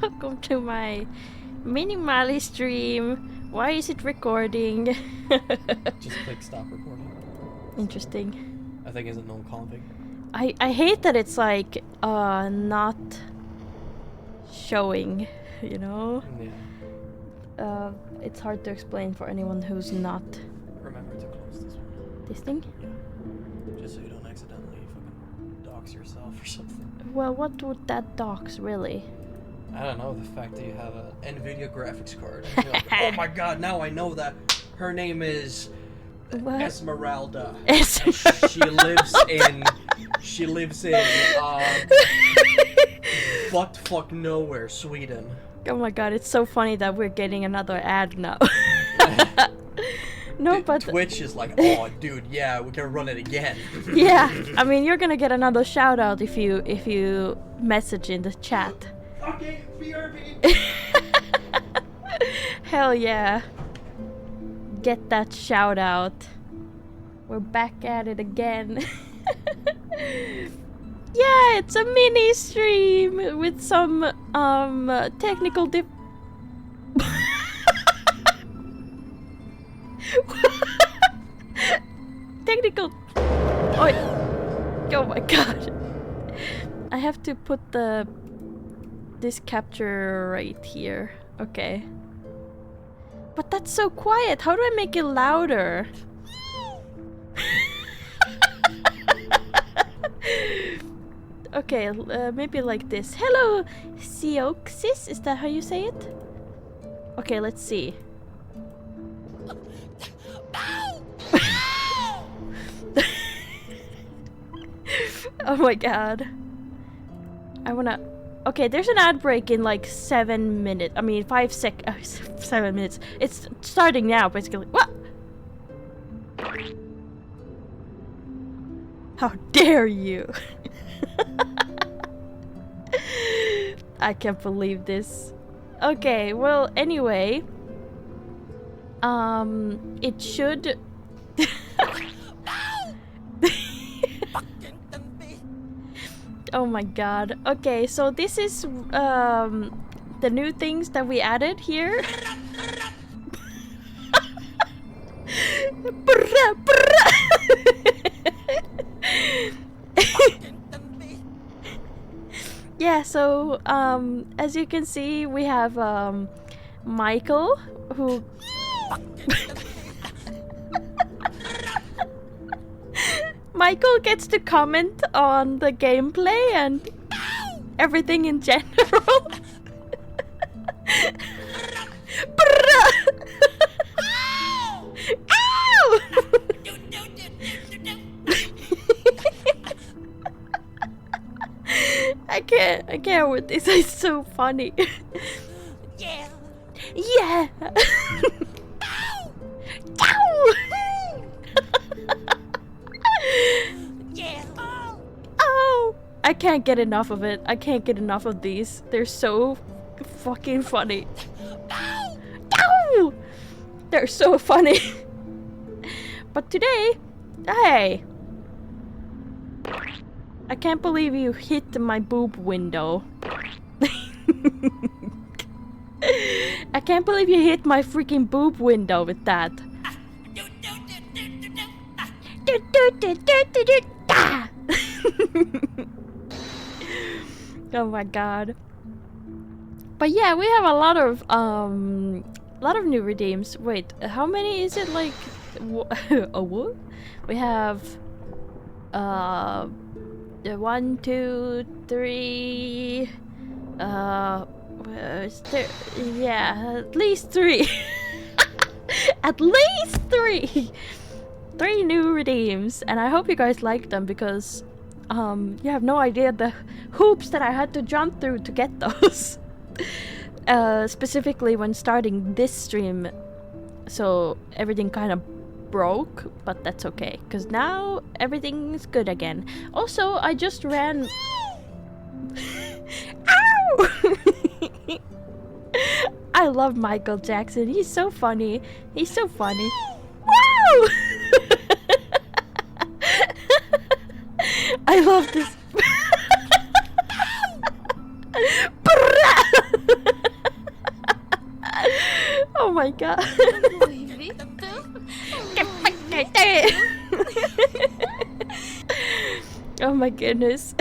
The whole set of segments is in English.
Welcome to my mini stream. Why is it recording? Just click stop recording. Interesting. I think it's a known config. I hate that it's like not showing, you know? Yeah. It's hard to explain for anyone who's not. Remember to close this one. This thing? Just so you don't accidentally fucking dox yourself or something. Well, what would that dox really? I don't know, the fact that you have an NVIDIA graphics card. And you're like, oh my god, now I know that her name is What? Esmeralda. Esmeralda. And she lives in buttfuck nowhere, Sweden. Oh my god, it's so funny that we're getting another ad now. No, but Twitch is like, oh dude, yeah, we can run it again. yeah, I mean you're gonna get another shout out if you message in the chat. Okay, BRB. Hell yeah. Get that shout out. We're back at it again. Yeah, it's a mini stream with some technical technical. Oh my god. I have to put this capture right here. Okay. But that's so quiet. How do I make it louder? Okay, maybe like this. Hello, Seoxis? Is that how you say it? Okay, let's see. Oh my god. I wanna... Okay, there's an ad break in like 7 minutes. I mean, 7 minutes. It's starting now, basically. What? How dare you? I can't believe this. Okay, well, anyway. It should... Oh my god. Okay, so this is the new things that we added here. Yeah, so as you can see, we have Michael, who Michael gets to comment on the gameplay and everything in general. Ow! I can't with this. It's so funny. Yeah. Yeah. Ow! Yeah. Oh! I can't get enough of it. I can't get enough of these. They're so fucking funny. Ow! They're so funny. But today, hey! I can't believe you hit my boob window. I can't believe you hit my freaking boob window with that. Oh my god. But yeah, we have a lot of new redeems. Wait, how many is it? Like a what? We have 1, 2, 3 is there? Yeah, at least 3. At least 3. 3 new redeems, and I hope you guys like them because you have no idea the hoops that I had to jump through to get those. Specifically when starting this stream, so everything kind of broke, but that's okay because now everything's good again. Also, I just ran. Ow! I love Michael Jackson. He's so funny. He's so funny. Wow! I love this. my god. Oh my goodness.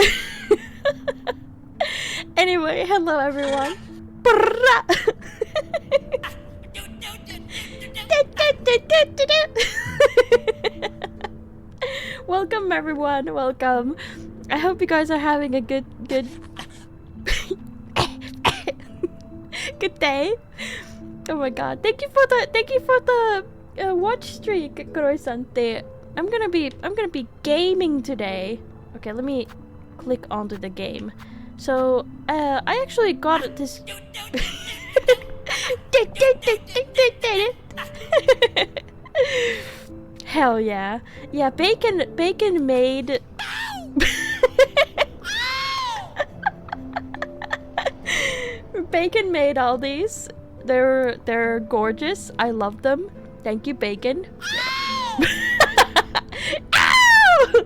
Anyway, hello everyone. Welcome everyone, welcome. I hope you guys are having a good good day. Oh my god, thank you for the watch streak, Kuroi-sante. I'm gonna be gaming today. Okay, let me click onto the game. So I actually got this. Hell yeah. Yeah, Bacon made Bacon made all these. They're gorgeous. I love them. Thank you, Bacon. Ow!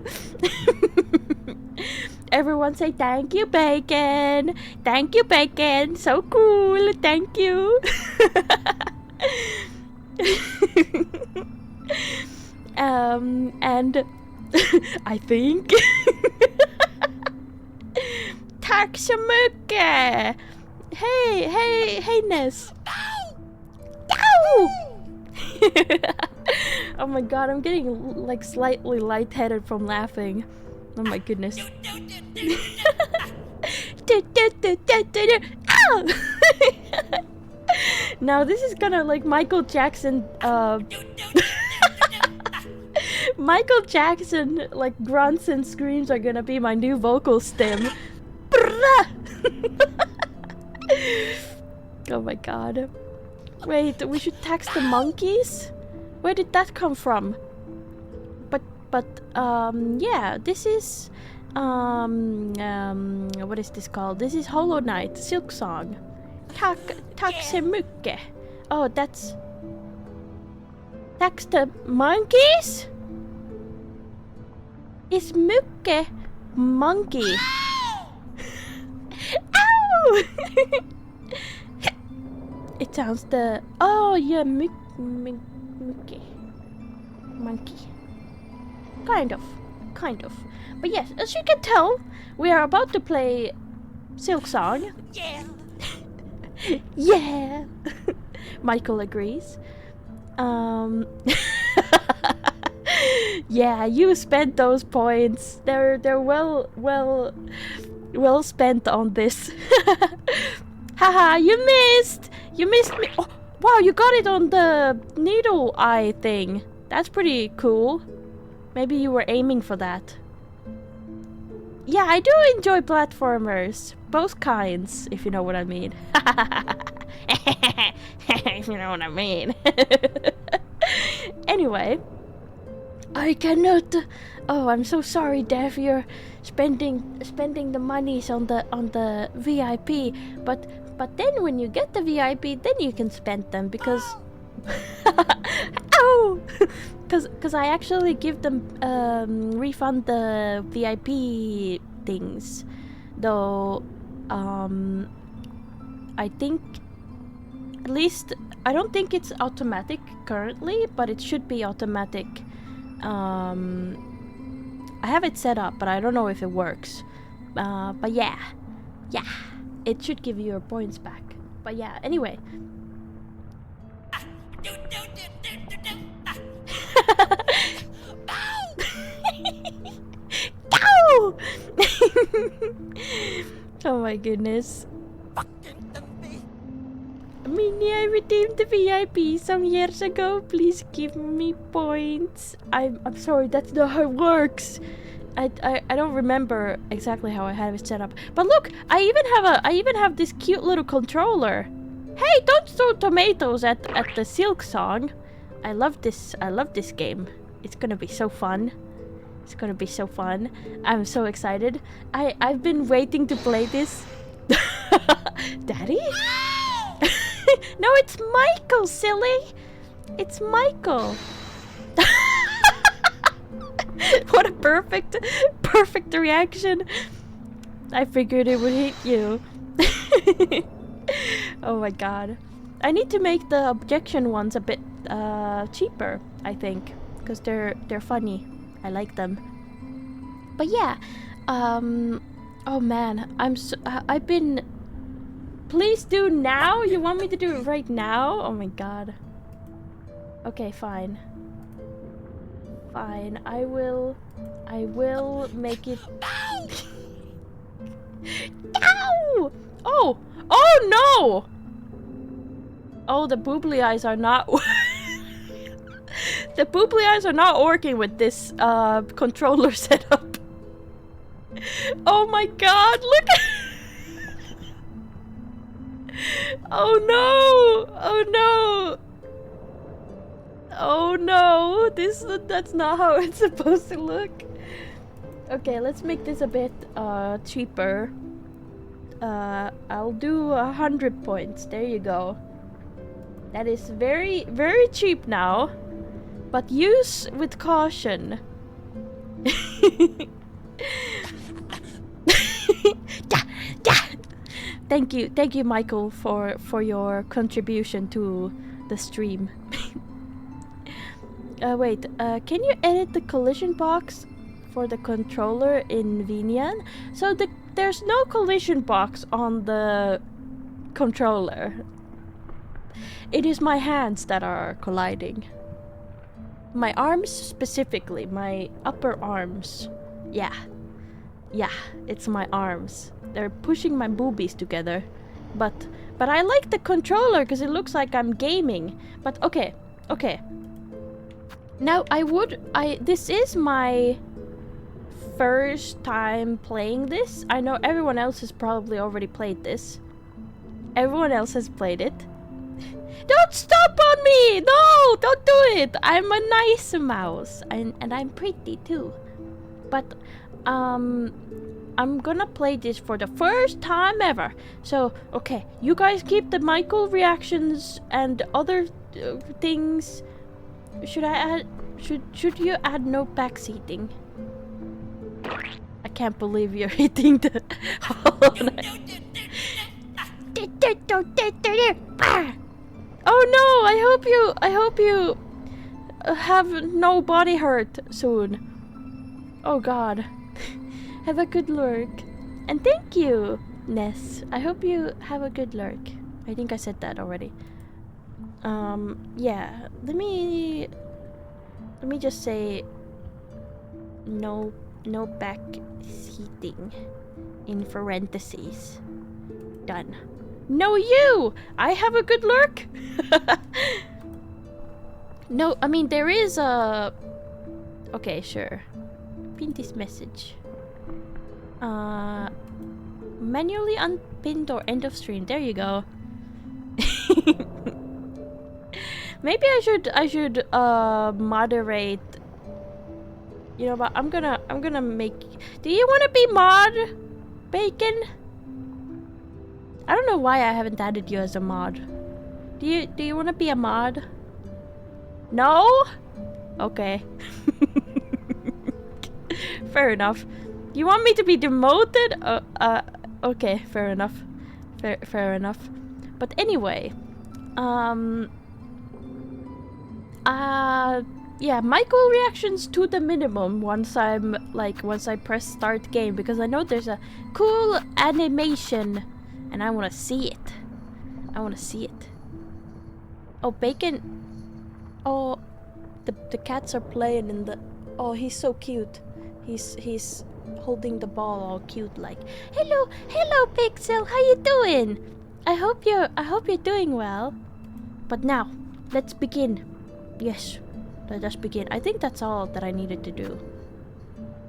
Everyone say thank you, Bacon. Thank you, Bacon. So cool. Thank you. And I think tack så mycket. Hey Ness. Oh my god, I'm getting like slightly lightheaded from laughing. Oh my goodness. Now this is gonna like Michael Jackson Michael Jackson like grunts and screams are gonna be my new vocal stem. Oh my god. Wait, we should tax the monkeys? Where did that come from? But yeah, this is what is this called? This is Hollow Knight, Silksong. Tack så mycket. Oh, that's tax the monkeys? Is mycket monkey? Ow! It sounds the yeah, monkey. Kind of. But yes, as you can tell, we are about to play Silksong. Yeah. Yeah. Michael agrees. Yeah, you spent those points. They're well spent on this. Haha, you missed me. Oh, wow, you got it on the needle eye thing. That's pretty cool. Maybe you were aiming for that. Yeah, I do enjoy platformers. Both kinds, if you know what I mean. If you know what I mean. Anyway, I cannot. Oh, I'm so sorry, Dev. You're spending the monies on the VIP, but then when you get the VIP, then you can spend them because. Ow! Because I actually give them refund the VIP things, though. I think at least I don't think it's automatic currently, but it should be automatic. I have it set up, but I don't know if it works. But yeah, it should give you your points back. But yeah, anyway. Oh my goodness. Minnie, I redeemed the VIP some years ago. Please give me points. I'm sorry, that's not how it works. I don't remember exactly how I have it set up. But look, I even have this cute little controller. Hey, don't throw tomatoes at the Silksong. I love this game. It's gonna be so fun. It's gonna be so fun. I'm so excited. I've been waiting to play this. Daddy? No, it's Michael, silly. It's Michael. What a perfect reaction. I figured it would hit you. Oh my god. I need to make the objection ones a bit cheaper, I think, because they're funny. I like them. But yeah, oh man, I've been. Please do now. You want me to do it right now? Oh my god. Okay, fine. Fine. I will make it. Ow! Oh! Oh no! Oh, the boobly eyes are not. The boobly eyes are not working with this controller setup. Oh my god! Look at. Oh no! Oh no! Oh no! That's not how it's supposed to look. Okay, let's make this a bit cheaper. I'll do 100 points. There you go. That is very, very cheap now. But use with caution. Thank you, Michael, for your contribution to the stream. Wait, can you edit the collision box for the controller in Vinian? So there's no collision box on the controller. It is my hands that are colliding. My arms specifically, my upper arms. Yeah, it's my arms. They're pushing my boobies together. But I like the controller because it looks like I'm gaming. But okay. Now this is my first time playing this. I know everyone else has probably already played this. Everyone else has played it. Don't stop on me! No, don't do it! I'm a nice mouse. And I'm pretty too. But I'm gonna play this for the first time ever. So, okay, you guys keep the Michael reactions and other things. Should I add? Should you add no backseating? I can't believe you're hitting the. Oh no! I hope you have no body hurt soon. Oh god. Have a good lurk. And thank you, Ness. I hope you have a good lurk. I think I said that already. Yeah. Let me just say no back seating in parentheses. Done. No, you! I have a good lurk. No, I mean there is a. Okay, sure. Pin this message. Manually unpinned or end of stream. There you go. Maybe I should moderate. You know what? I'm gonna make. Do you want to be mod, Bacon? I don't know why I haven't added you as a mod. Do you want to be a mod? No? Okay. Fair enough. You want me to be demoted? Okay, fair enough. Fair enough. But anyway, yeah, Michael reactions to the minimum once I press start game, because I know there's a cool animation and I want to see it. Oh, Bacon. Oh, the cats are playing in the. Oh, he's so cute. He's holding the ball all cute like. Hello, Pixel. How you doing? I hope you're doing well. But now, let's begin. Yes, let us begin. I think that's all that I needed to do.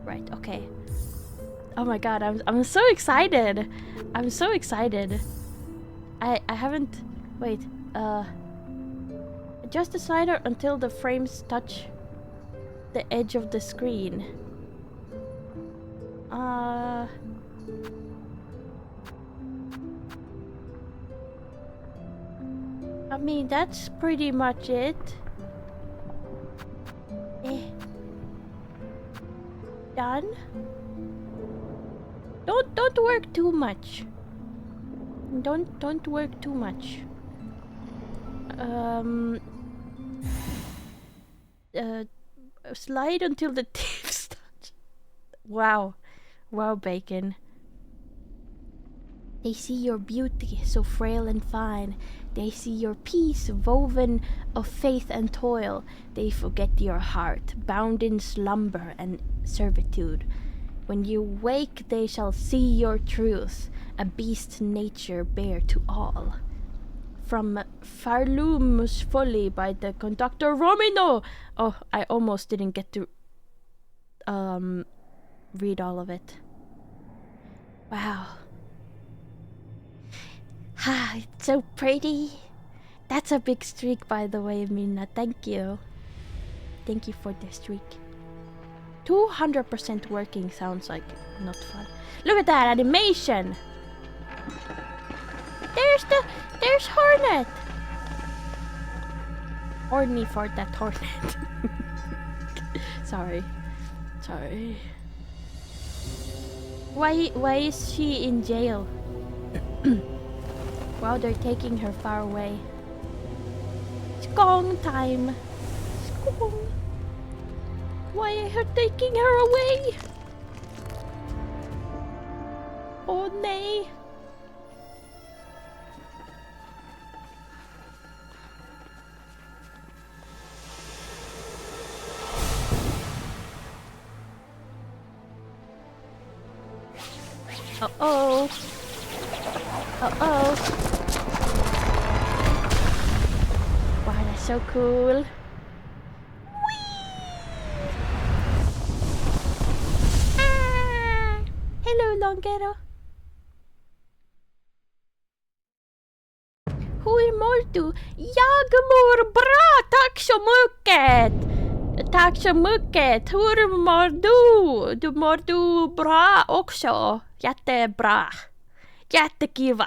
Right. Okay. Oh my god, I'm so excited. I'm so excited. I haven't. Wait. Adjust the slider until the frames touch the edge of the screen. I mean, that's pretty much it. Done. Don't work too much. Don't work too much. Slide until the tips touch. Wow. Wow, Bacon. They see your beauty, so frail and fine. They see your peace, woven of faith and toil. They forget your heart, bound in slumber and servitude. When you wake, they shall see your truth, a beast nature bare to all. From Farlum's Folly by the conductor Romino. Oh, I almost didn't get to read all of it. Wow. Ah, it's so pretty. That's a big streak, by the way, Minna. Thank you. Thank you for the streak. 200% working sounds like not fun. Look at that animation! There's Hornet! Horny for that Hornet. Sorry. Why is she in jail? Wow, they're taking her far away. Skong time! Skong! Why are you taking her away? Oh, nay! Uh-oh! Uh-oh! Wow, that's so cool! Hello, Longero. Hur mår du? Jag mår bra, tack så mycket! Tack så mycket! Hur mår du? Mår du bra också? Jättebra. Jättekiva.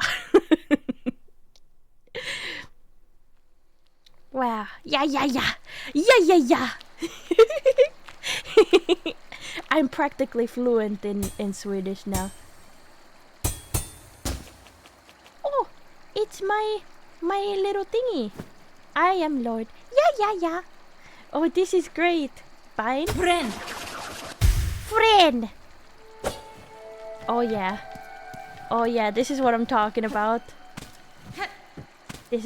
Wow. Ja. I'm practically fluent in Swedish now. Oh, it's my little thingy. I am Lord. Ja. Oh, this is great. Fine. Friend. Oh yeah, this is what I'm talking about. It's.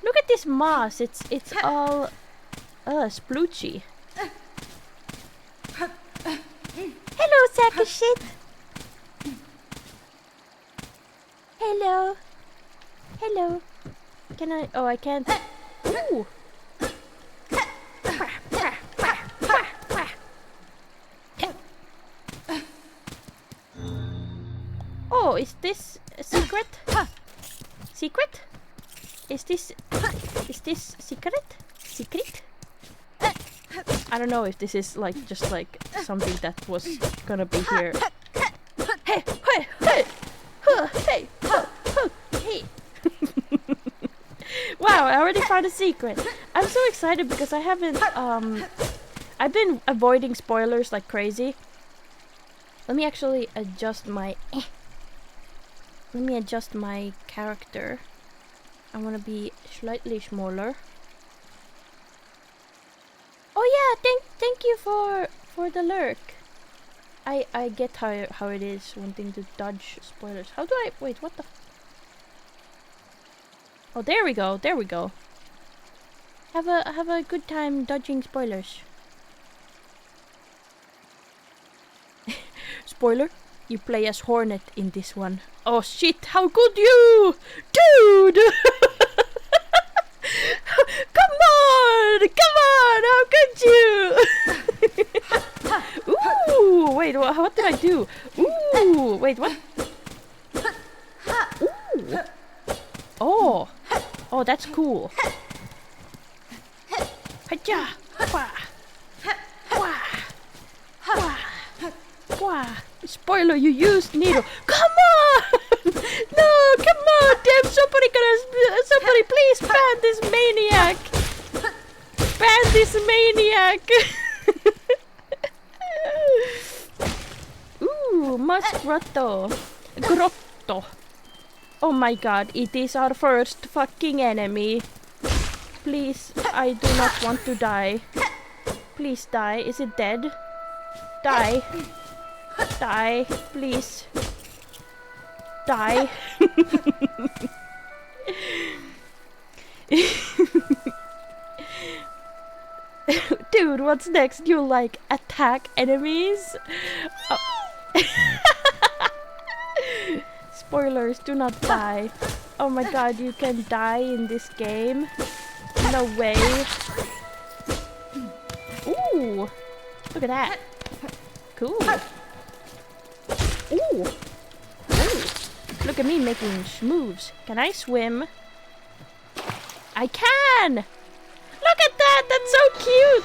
Look at this moss. It's all sploochy. Hello, sack of shit. Hello. Can I? Oh, I can't. Ooh. Oh, is this a secret? Secret? Is this secret? I don't know if this is like just like something that was gonna be here. Hey. Wow, I already found a secret. I'm so excited because I haven't I've been avoiding spoilers like crazy. Let me actually adjust my character. I want to be slightly smaller. Oh yeah, thank you for the lurk. I get how it is wanting to dodge spoilers. How do I wait? What the? Oh, there we go. Have a good time dodging spoilers. Spoiler: you play as Hornet in this one. Oh shit! How could you, dude? Come on! How could you? Ooh! Wait, what did I do? Ooh! Wait, what? Ooh! Oh, that's cool. Hacha! Spoiler, you used needle. Come on! No, come on, damn! Somebody please ban this maniac! Ban this maniac! Ooh, musk grotto. Oh my god, it is our first fucking enemy. Please, I do not want to die. Please die. Is it dead? Die. Die, please. Die. Dude, what's next? You like attack enemies? Oh. Spoilers, do not die. Oh my god, you can die in this game? No way. Ooh, look at that. Cool. Ooh. Ooh. Look at me making moves. Can I swim? I can! Look at that! That's so cute!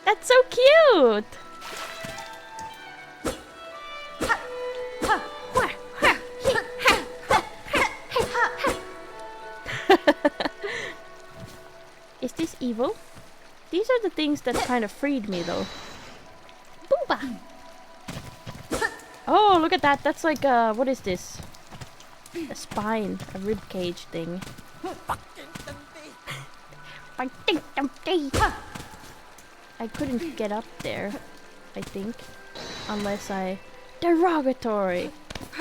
That's so cute! Is this evil? These are the things that kind of freed me though. Booba! Oh, look at that! That's like what is this? A spine, a rib cage thing. I couldn't get up there, I think, unless I... Derogatory!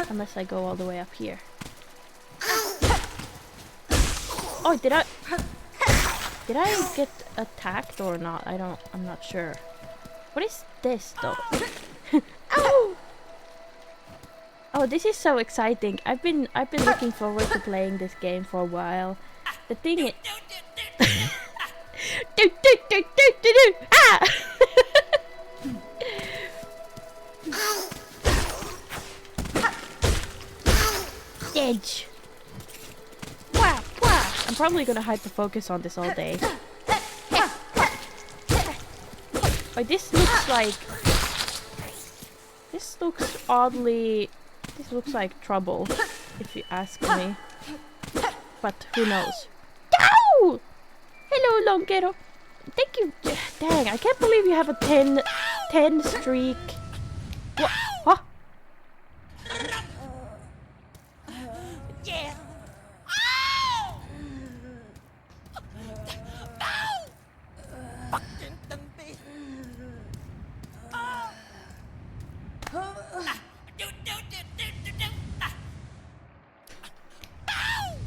Unless I go all the way up here. Oh, did I get attacked or not? I'm not sure. What is this though? Ow! Oh, this is so exciting. I've been looking forward to playing this game for a while. The thing is... Ah! Edge. Wow, wow. I'm probably gonna hyper-focus on this all day. Oh, this looks like... This looks oddly... This looks like trouble, if you ask me. But who knows? Ow! Hello, Longero. Thank you. Dang, I can't believe you have a 10 streak. What? Huh? Yeah.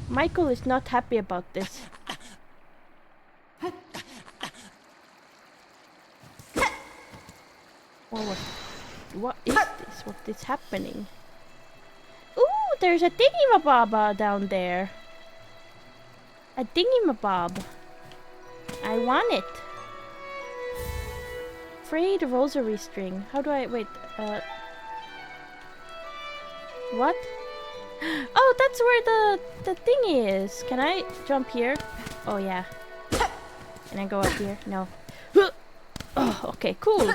Michael is not happy about this. What is this? What is happening? Ooh, there's a thingy-mabob down there. A thingy-mabob. I want it. Frayed rosary string. How do I... Wait, what? Oh, that's where the thing is. Can I jump here? Oh, yeah. Can I go up here? No. Oh, okay, cool.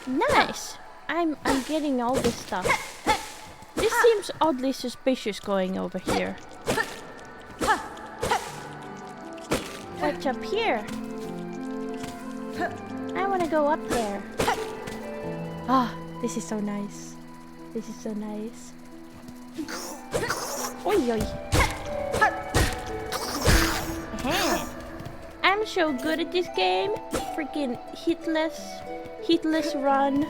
Nice. I'm getting all this stuff. This seems oddly suspicious going over here. What's up here? I want to go up there. Ah, this is so nice. This is so nice. Oi oi. I'm so good at this game. Freaking hitless run.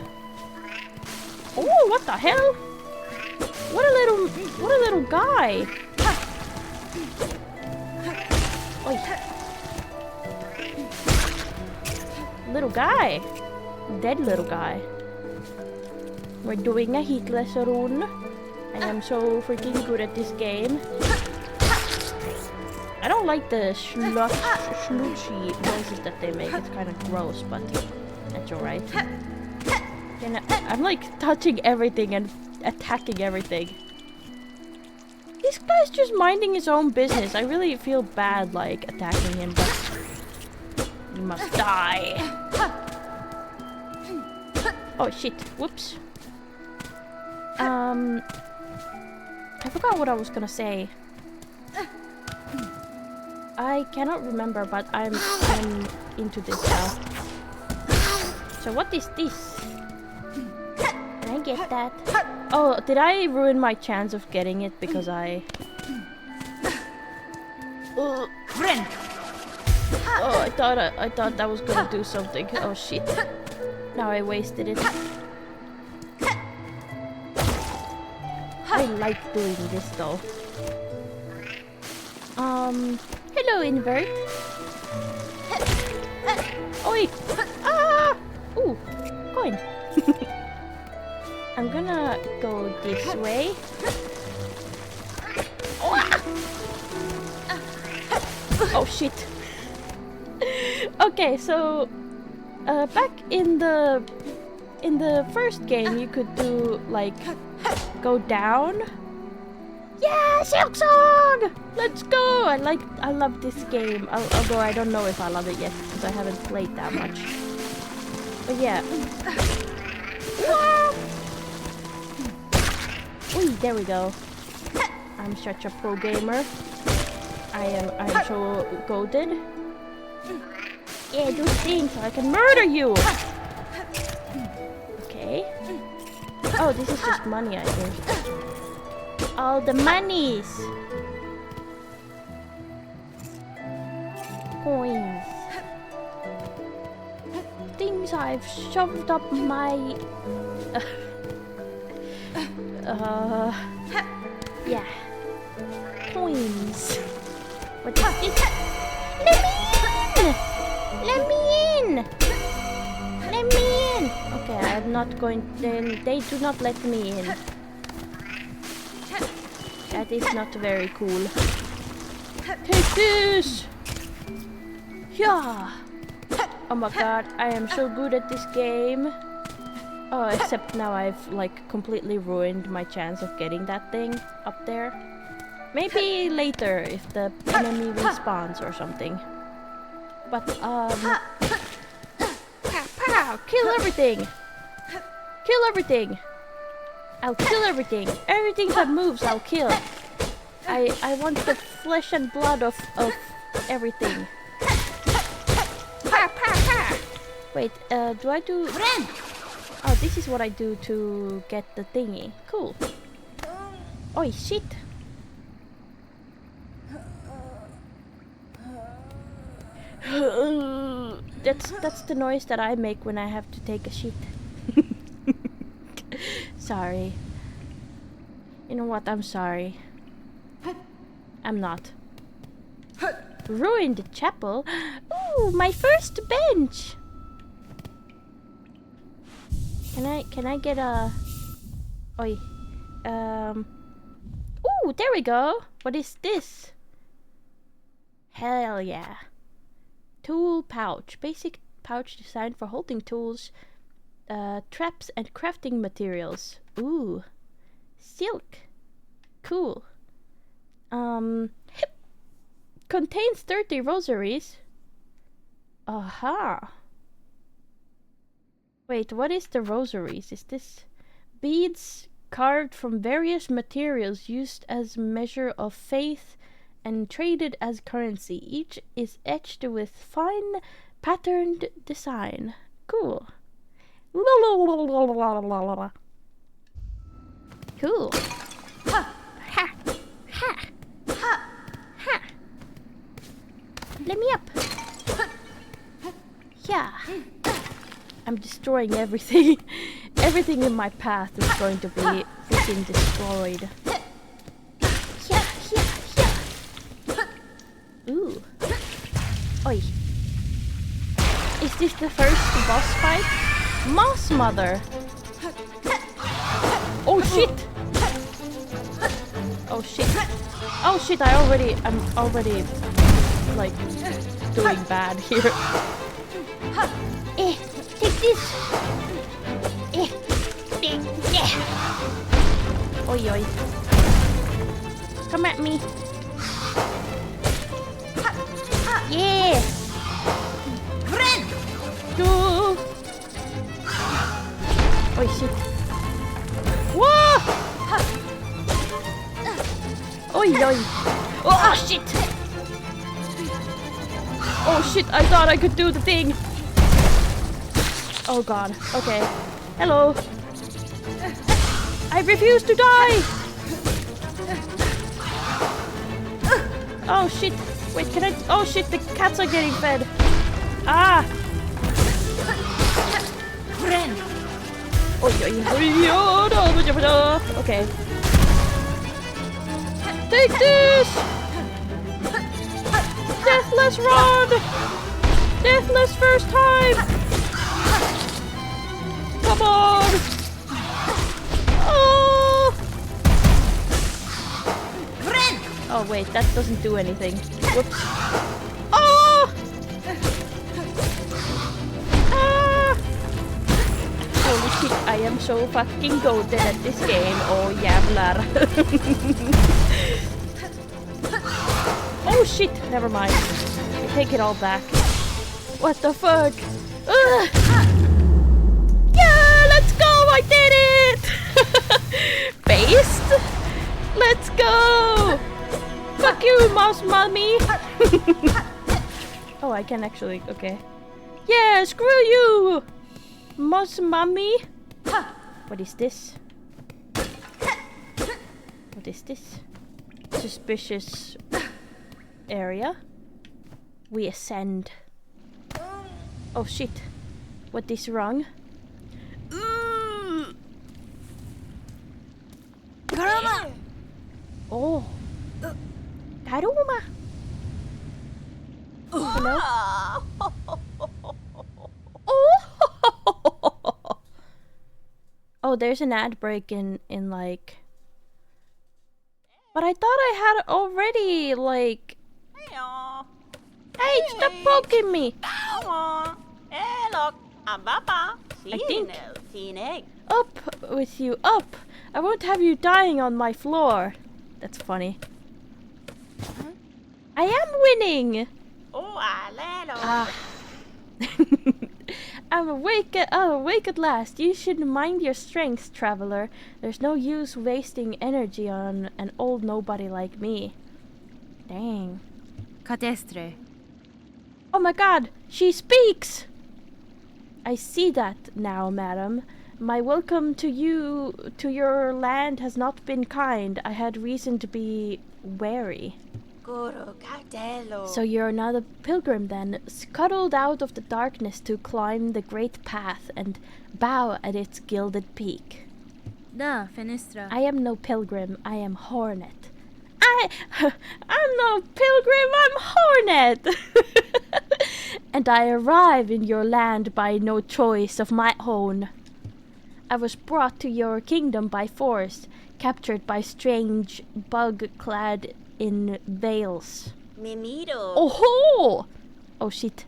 Oh, what the hell? What a little guy. Oi. Little guy. Dead little guy. We're doing a hitless run. I am so freaking good at this game. I don't like the slushy noises that they make. It's kind of gross, but that's alright. And I'm like touching everything and attacking everything. This guy's just minding his own business. I really feel bad like attacking him, but he must die. Oh shit, whoops. I forgot what I was gonna say. I cannot remember, but I'm into this now. So what is this? Can I I get that? Oh, did I ruin my chance of getting it because I... Oh, I thought that was gonna do something. Oh shit. Now I wasted it. I like doing this though. Hello invert. Oi! Ah! Ooh, coin. I'm gonna go this way. Oh shit. Okay, so back in the first game you could do like go down. Yeah, Silksong! Let's go! I love this game. Although I don't know if I love it yet because I haven't played that much. But yeah. Ooh, there we go. I'm such a pro gamer. I'm so goated. Yeah, do things so I can murder you! Okay. Oh, this is just money, I think. All the monies! Coins. Things I've shoved up my... yeah. Coins. What is this? Let me in! Let me in! Let me in! Okay, I'm not going... They do not let me in. That is not very cool. Take this! Yeah! Oh my god, I am so good at this game. Oh, except now I've like completely ruined my chance of getting that thing up there. Maybe later if the enemy respawns or something. But pow, pow, kill everything! Kill everything! I'll kill everything! Everything that moves I'll kill! I want the flesh and blood of everything. Wait, do I do... Oh, this is what I do to get the thingy. Cool. Oh, shit! That's the noise that I make when I have to take a shit. Sorry. You know what? I'm sorry. I'm not. Ruined the chapel? Ooh, my first bench! Can I get a... Oi. Ooh, there we go! What is this? Hell yeah. Tool pouch. Basic pouch designed for holding tools, traps and crafting materials. Ooh. Silk. Cool. Contains 30 rosaries. Aha. Wait, what is the rosaries? Is this beads carved from various materials used as measure of faith and traded as currency? Each is etched with fine patterned design. Cool. Cool. Ha! Ha! Ha! Ha! Ha! Let me up. Yeah. I'm destroying everything. Everything in my path is going to be freaking destroyed. Yeah, yeah, yeah. Ooh. Oi. Is this the first boss fight? Moss Mother. Oh shit. Oh shit. Oh shit, I'm already like doing bad here. Take this. Oi oi. Come at me. Yeah. Go. Oh shit. Whoa. Oi oi. Oh shit. Oh shit, I thought I could do the thing. Oh god. Okay. Hello. I refuse to die! Oh shit! Wait, can I? Oh shit! The cats are getting fed. Ah! Okay. Take this! Deathless rod! Deathless first time! Come on! Oh! Oh wait, that doesn't do anything. Whoops. Oh! Ah! Holy shit, I am so fucking goated at this game. Oh jävlar. Oh shit, never mind. I take it all back. What the fuck? Ugh. Yeah, let's go! I did it! Based? Let's go! Fuck you, mouse mommy! Oh, I can actually, okay. Yeah, screw you! Mouse mommy? What is this? What is this? Suspicious area. We ascend. Oh shit. What is wrong? Karama! Oh. Karuma. Hello? Oh. Oh, there's an ad break in like. But I thought I had already like. Hey, stop poking me! I think. Up with you, up! I won't have you dying on my floor. That's funny. I am winning! Ah. I'm awake at last. You should mind your strength, traveler. There's no use wasting energy on an old nobody like me. Dang. Catestre. Oh my god, she speaks! I see that now, madam. My welcome to your land has not been kind. I had reason to be wary. So you're not a pilgrim then, scuttled out of the darkness to climb the great path and bow at its gilded peak. Da, fenestra. I am no pilgrim, I am Hornet. I'm no pilgrim, I'm Hornet! And I arrive in your land by no choice of my own. I was brought to your kingdom by force, captured by strange bug clad in veils. Oh-ho! Oh shit.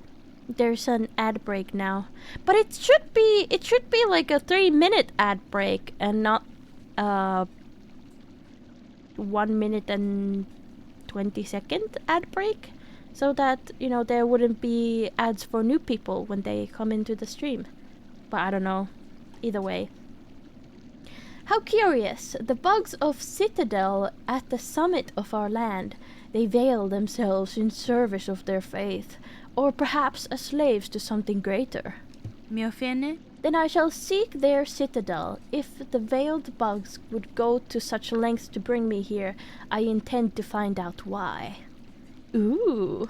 There's an ad break now. But it should be like a 3-minute ad break and not 1 minute and 20-second ad break, so that, you know, there wouldn't be ads for new people when they come into the stream. But I don't know. Either way. How curious! The bugs of Citadel at the summit of our land. They veil themselves in service of their faith, or perhaps as slaves to something greater. Miofene? Then I shall seek their citadel. If the veiled bugs would go to such lengths to bring me here, I intend to find out why. Ooh.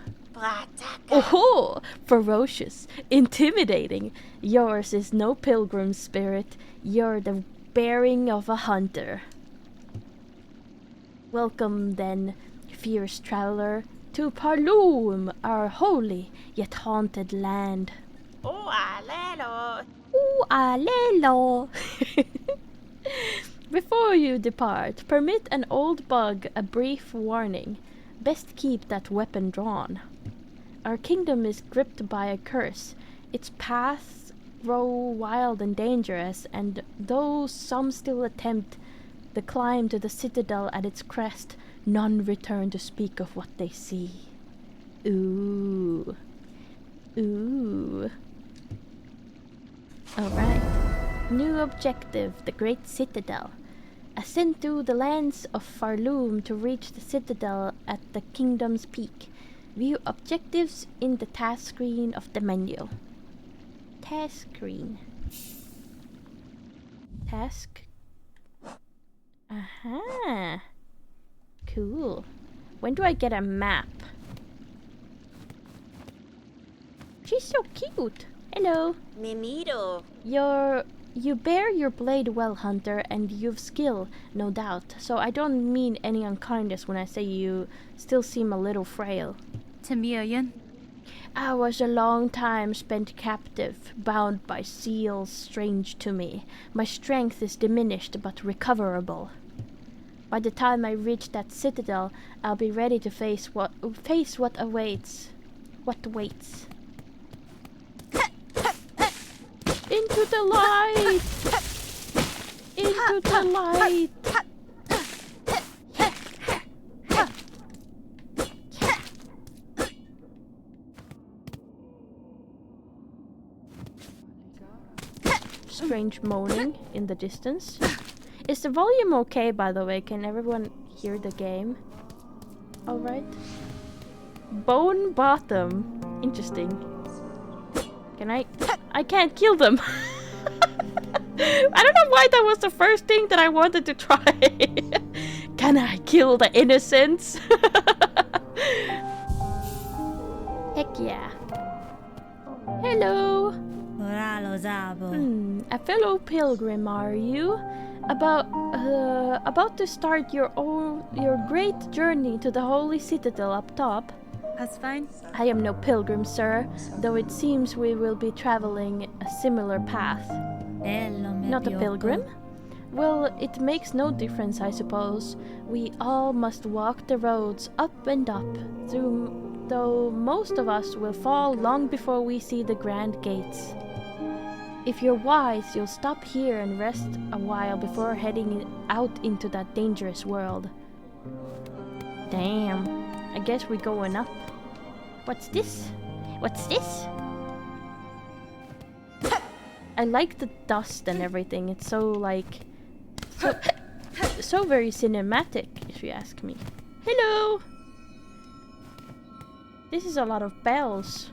Oh-ho! Ferocious, intimidating. Yours is no pilgrim spirit. You're the bearing of a hunter. Welcome, then, fierce traveler, to Parloom, our holy yet haunted land. Oh, alelo. Ooh, alelo. Before you depart, permit an old bug a brief warning. Best keep that weapon drawn. Our kingdom is gripped by a curse. Its paths grow wild and dangerous, and though some still attempt the climb to the citadel at its crest, none return to speak of what they see. Ooh. Ooh. Alright. New objective, the Great Citadel. Ascend through the lands of Farloom to reach the citadel at the kingdom's peak. View objectives in the task screen of the menu. Task screen. Task. Aha. Cool. When do I get a map? She's so cute. Hello. Mimiro. You bear your blade well, Hunter, and you've skill, no doubt. So I don't mean any unkindness when I say you still seem a little frail. Tamillion. I was a long time spent captive, bound by seals strange to me. My strength is diminished but recoverable. By the time I reach that citadel, I'll be ready to face what awaits. What waits. Into the light! Into the light! Strange moaning in the distance. Is the volume okay, by the way? Can everyone hear the game? Alright. Bone bottom. Interesting. Can I can't kill them. I don't know why that was the first thing that I wanted to try. Can I kill the innocents? Heck yeah. Hello. A fellow pilgrim, are you? About to start your great journey to the holy citadel up top. That's fine. I am no pilgrim, sir, though it seems we will be traveling a similar path. Not a pilgrim? Well, it makes no difference, I suppose. We all must walk the roads up and up, though most of us will fall long before we see the grand gates. If you're wise, you'll stop here and rest a while before heading out into that dangerous world. Damn, I guess we're going up. What's this? What's this? I like the dust and everything. It's so like... So very cinematic, if you ask me. Hello! This is a lot of bells.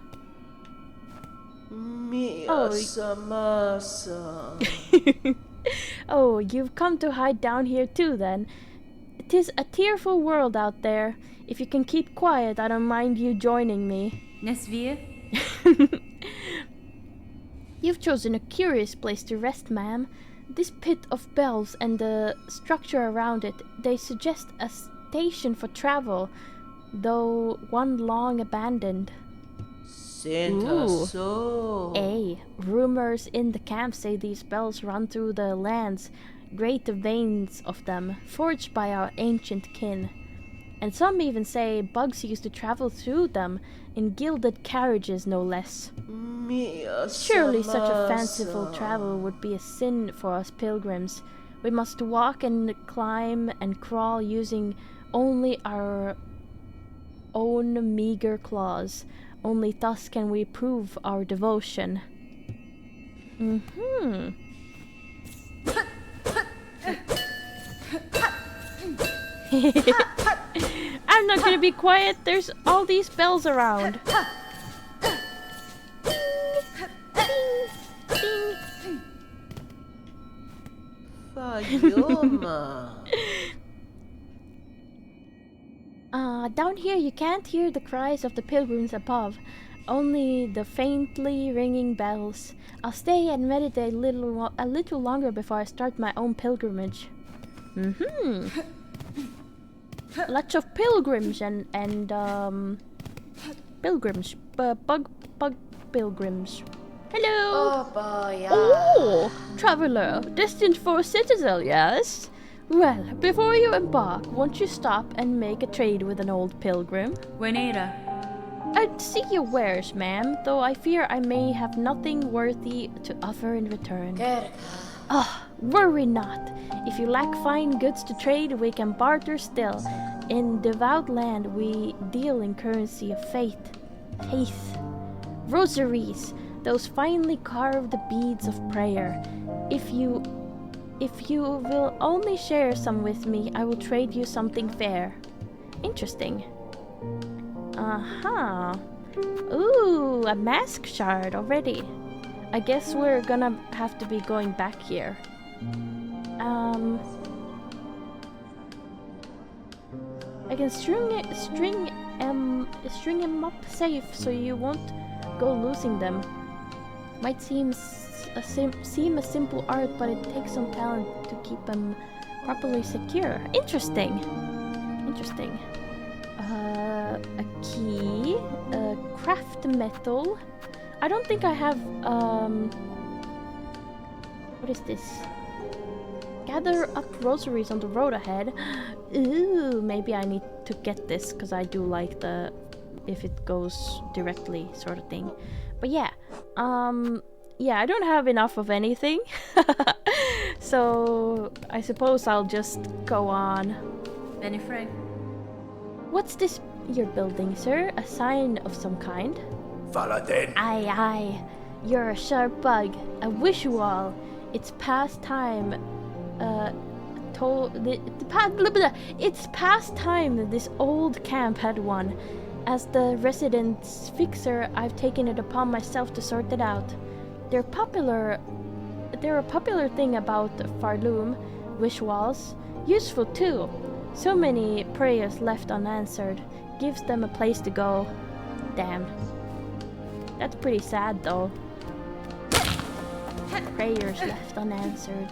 Oh, you've come to hide down here too then. 'Tis a tearful world out there. If you can keep quiet, I don't mind you joining me. Nesvie. You've chosen a curious place to rest, ma'am. This pit of bells and the structure around it, they suggest a station for travel, though one long abandoned. Ooh. Rumors in the camp say these bells run through the lands, great veins of them, forged by our ancient kin. And some even say bugs used to travel through them, in gilded carriages no less. Surely such a fanciful travel would be a sin for us pilgrims. We must walk and climb and crawl using only our own meager claws. Only thus can we prove our devotion. I'm not gonna be quiet. There's all these bells around. Down here you can't hear the cries of the pilgrims above, only the faintly ringing bells. I'll stay and meditate a little longer before I start my own pilgrimage. Lots of pilgrims and pilgrims, bug pilgrims. Hello. Oh, traveler, destined for a citadel, yes? Well, before you embark, won't you stop and make a trade with an old pilgrim? Buenera. I'd see your wares, ma'am, though I fear I may have nothing worthy to offer in return. Worry not. If you lack fine goods to trade, we can barter still. In devout land, we deal in currency of faith. Rosaries, those finely carved beads of prayer. If you will only share some with me, I will trade you something fair. Interesting. Ooh, a mask shard already. I guess we're gonna have to be going back here. I can string him up safe so you won't go losing them. Might seem a simple art, but it takes some talent to keep them properly secure. Interesting. Interesting. A key, craft metal. I don't think I have. What is this? Gather up rosaries on the road ahead. Ooh, maybe I need to get this because I do like the if it goes directly sort of thing. But yeah, yeah, I don't have enough of anything, so I suppose I'll just go on. Benny. What's this you're building, sir? A sign of some kind? Faladin. Aye, aye. You're a sharp bug. A visual. It's past time. It's past time that this old camp had one. As the residence fixer, I've taken it upon myself to sort it out. They're a popular thing about Farloom, visuals. Useful too. So many prayers left unanswered. Gives them a place to go. Damn. That's pretty sad though. Prayers left unanswered.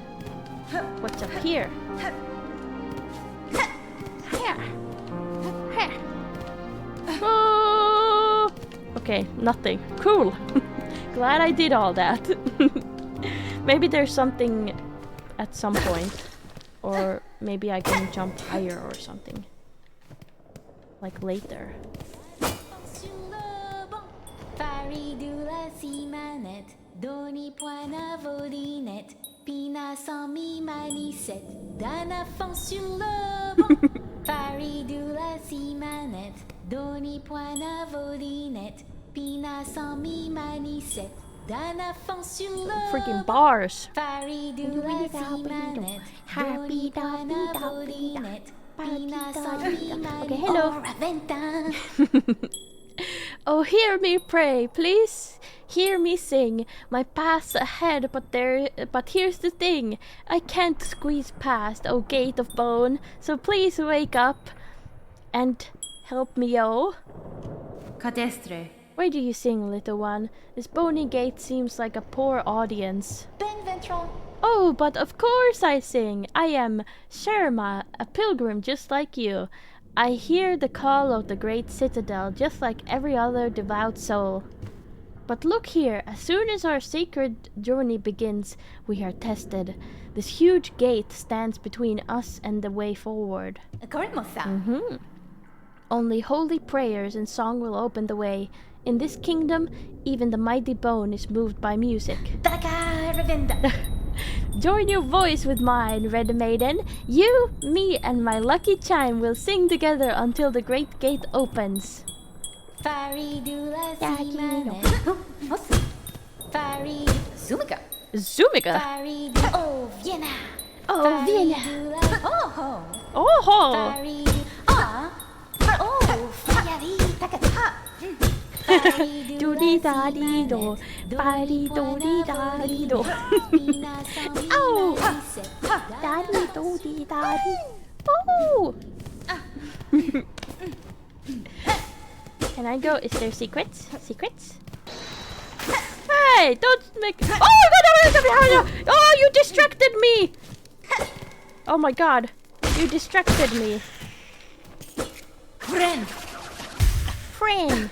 What's up here? Oh! Okay, nothing. Cool. Glad I did all that. Maybe there's something at some point. Or maybe I can jump higher or something. Like later. Doni poina vodinet, pina sans mi manisette, d'un enfant sur le banc. Faridula si manette, doni poina vodinet, pina sans mi manisette, d'un enfant sur le Freaking bars. Faridula si manette, doni poina vodinet, pina sans mi manisette. Okay, hello. Raventa. Oh, hear me pray, please. Hear me sing. My path's ahead, but here's the thing. I can't squeeze past, oh gate of bone. So please wake up and help me, oh. Cadestre. Why do you sing, little one? This bony gate seems like a poor audience. Ben Ventral. Oh, but of course I sing. I am Sherma, a pilgrim just like you. I hear the call of the great citadel just like every other devout soul. But look here, as soon as our sacred journey begins, we are tested. This huge gate stands between us and the way forward. Only holy prayers and song will open the way. In this kingdom, even the mighty bone is moved by music. Join your voice with mine, Red Maiden. You, me, and my lucky chime will sing together until the great gate opens. Faridula si manet. Zumica. Zumica. Oh, Vienna. Oh, Vienna. Oh, Oh, ho. oh, Fayari, Takata. Doody da dee do, body doody da dee do. Oh, daddy doody da dee. Oh. Can I go? Is there secrets? Secrets? Hey, don't make. Oh my god! Oh, you distracted me! Oh my god, you distracted me. Friend. Friend.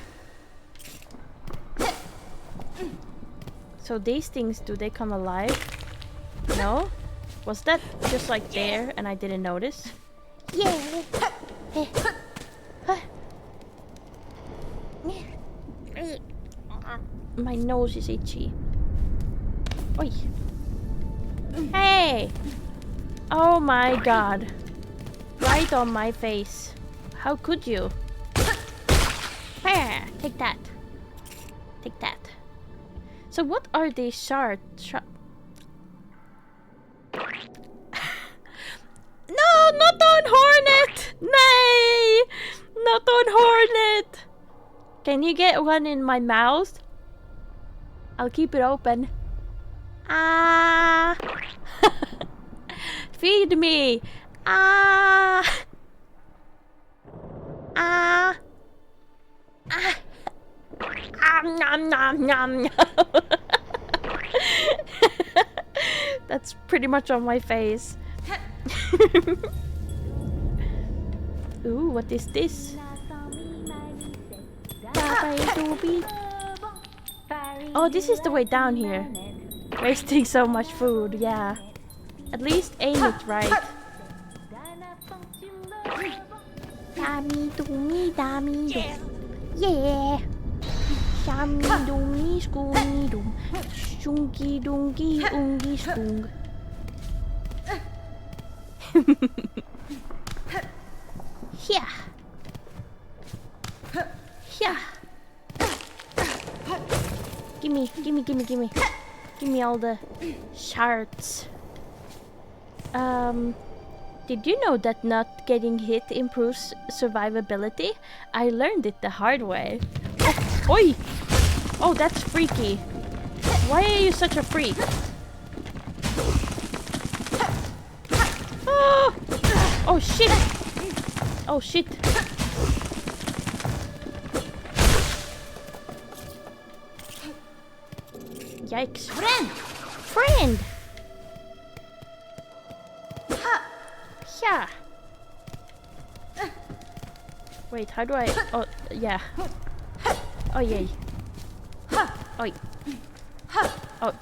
So these things, do they come alive? No? Was that just like there and I didn't notice? Yeah. My nose is itchy. Oi. Hey! Oh my god. Right on my face. How could you? There, take that. Take that. So what are these shards? No, not on Hornet! Nay! Not on Hornet! Can you get one in my mouth? I'll keep it open. Ah! feed me! Ah! Ah! Ah! Nom nom nom nom. That's pretty much on my face. Ooh, what is this? Oh, this is the way down here. Wasting so much food, yeah. At least aim it right. Dami doomy dami doo. Yeah. Shami doomy scoomy doom. Shunky doonky oongy spoong. Yeah. Yeah. Gimme. Give me all the shards. Did you know that not getting hit improves survivability? I learned it the hard way. Oh, oi! Oh, that's freaky. Why are you such a freak? Oh! Oh shit! Oh shit! Yikes. Friend! Yeah. Wait, how do I... Oh, yeah. Oh, yay. Oh. Oh.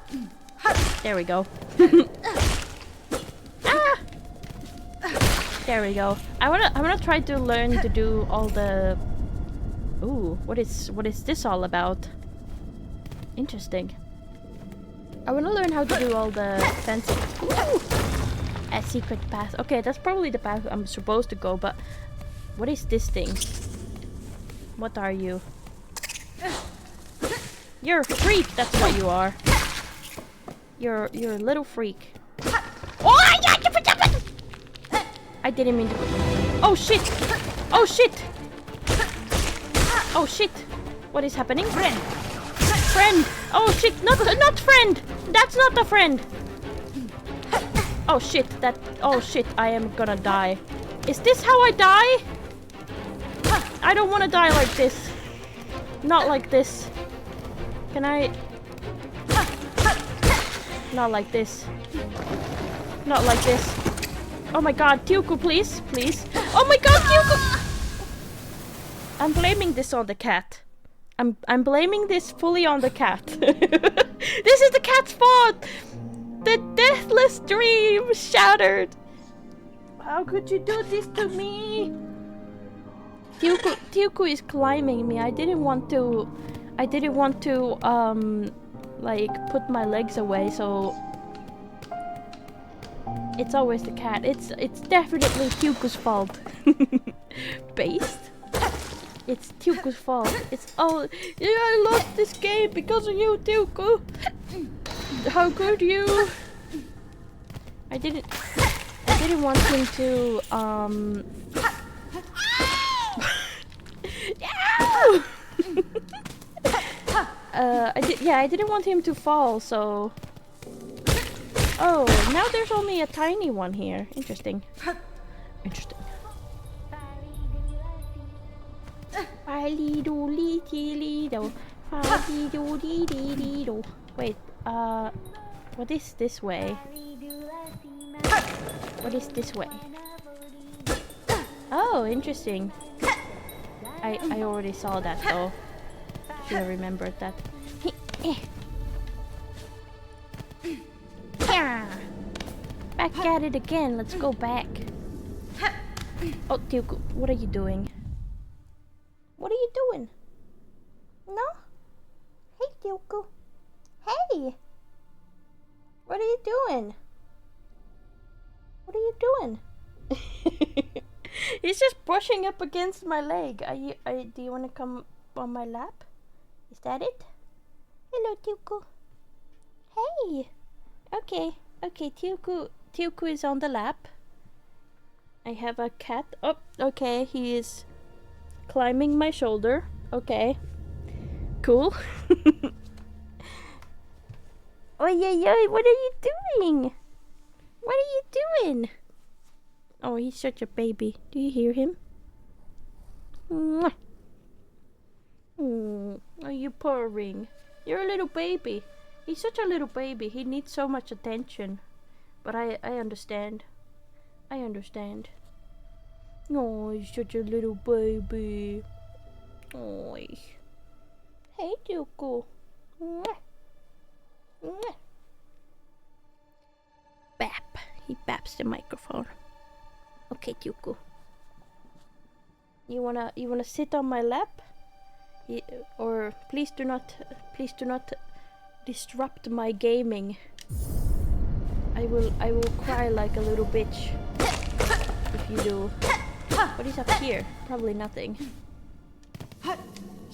There we go. Ah! There we go. I wanna try to learn to do all the... Ooh, what is this all about? Interesting. I want to learn how to do all the fancy... Ooh! A secret path. Okay, that's probably the path I'm supposed to go, but... What is this thing? What are you? You're a freak, that's what you are. You're a little freak. Oh, I didn't mean to... Oh shit! Oh shit! Oh shit! What is happening? Friend! Oh shit! Not friend! That's not a friend! Oh shit! Oh shit! I am gonna die. Is this how I die? I don't want to die like this. Not like this. Can I? Not like this. Not like this. Oh my god, Tuku, please, please. Oh my god, Tuku! I'm blaming this on the cat. I'm blaming this fully on the cat. This is the cat's fault! The deathless dream shattered! How could you do this to me? Tuku is climbing me. I didn't want to like put my legs away, so it's always the cat. It's definitely Tuku's fault. Based. It's Tuku's fault. It's all... Yeah, I lost this game because of you, Tuku! How could you? I didn't want him to, I didn't want him to fall, so... Oh, now there's only a tiny one here. Interesting. Interesting. Wait, what is this way? What is this way? Oh, interesting. I already saw that though. Should have remembered that. Back at it again, let's go back. Oh, Tuku, what are you doing? What are you doing? No? Hey, Tuku. Hey! What are you doing? What are you doing? He's just brushing up against my leg. Do you want to come on my lap? Is that it? Hello, Tuku. Hey! Okay, Tuku is on the lap. I have a cat. Oh, okay, he is climbing my shoulder. Okay. Cool. Oi, oi, oi, what are you doing? What are you doing? Oh, he's such a baby. Do you hear him? Mwah. Oh, you purring. You're a little baby. He's such a little baby. He needs so much attention. But I understand. I understand. Oh, he's such a little baby. Oh. Hey, Tuku. Mwah. Mwah. Bap. He baps the microphone. Okay, Tuku. You wanna sit on my lap? Or please do not disrupt my gaming. I will cry like a little bitch if you do. What is up here? Probably nothing.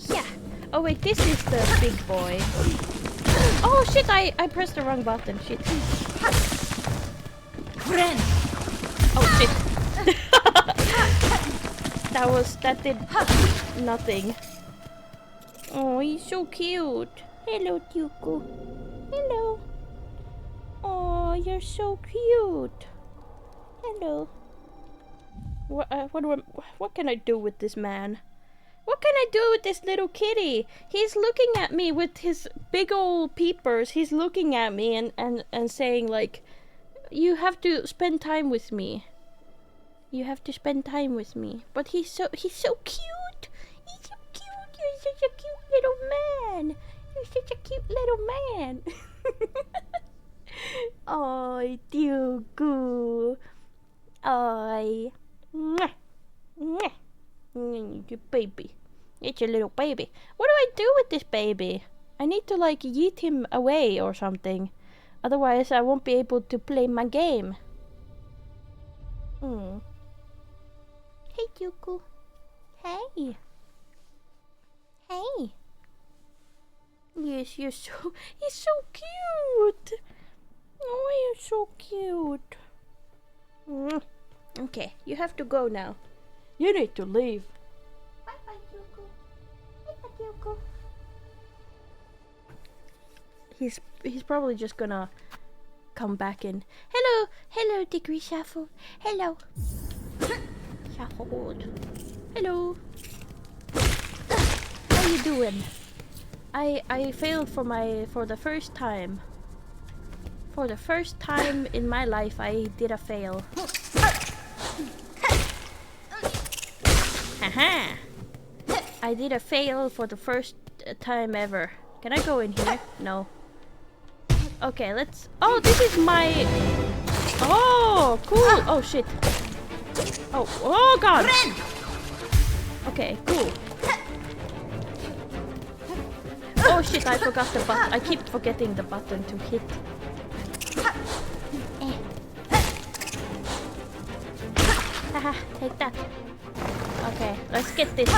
Yeah. Oh wait, this is the big boy. Oh shit! I pressed the wrong button. Shit. Oh shit. That did nothing. Oh, he's so cute. Hello, Tuku. Hello. Oh, you're so cute. Hello. What can I do with this man? What can I do with this little kitty? He's looking at me with his big old peepers. He's looking at me and saying like, you have to spend time with me. You have to spend time with me. But he's so cute. He's so cute. You're such a cute little man. You're such a cute little man. Oh, Tuku. Oh, mwah. Mwah. It's a baby. It's a little baby. What do I do with this baby? I need to like yeet him away or something. Otherwise I won't be able to play my game. Hey, Tuku. Hey. Hey. Yes, he's so cute. Oh, you're so cute. Okay, you have to go now. You need to leave. Bye-bye, Tuku. Bye-bye, Tuku. He's probably just gonna come back in. Hello, Degree Shuffle. Hello. Shuffleboard. Hello. How you doing? I failed for the first time. For the first time in my life, I did a fail. Haha! I did a fail for the first time ever. Can I go in here? No. Okay, let's... Oh, this is my... Oh, cool! Oh, shit. Oh god! Okay, cool. Oh shit, I forgot the button. I keep forgetting the button to hit. Haha, take that. Okay, let's get this.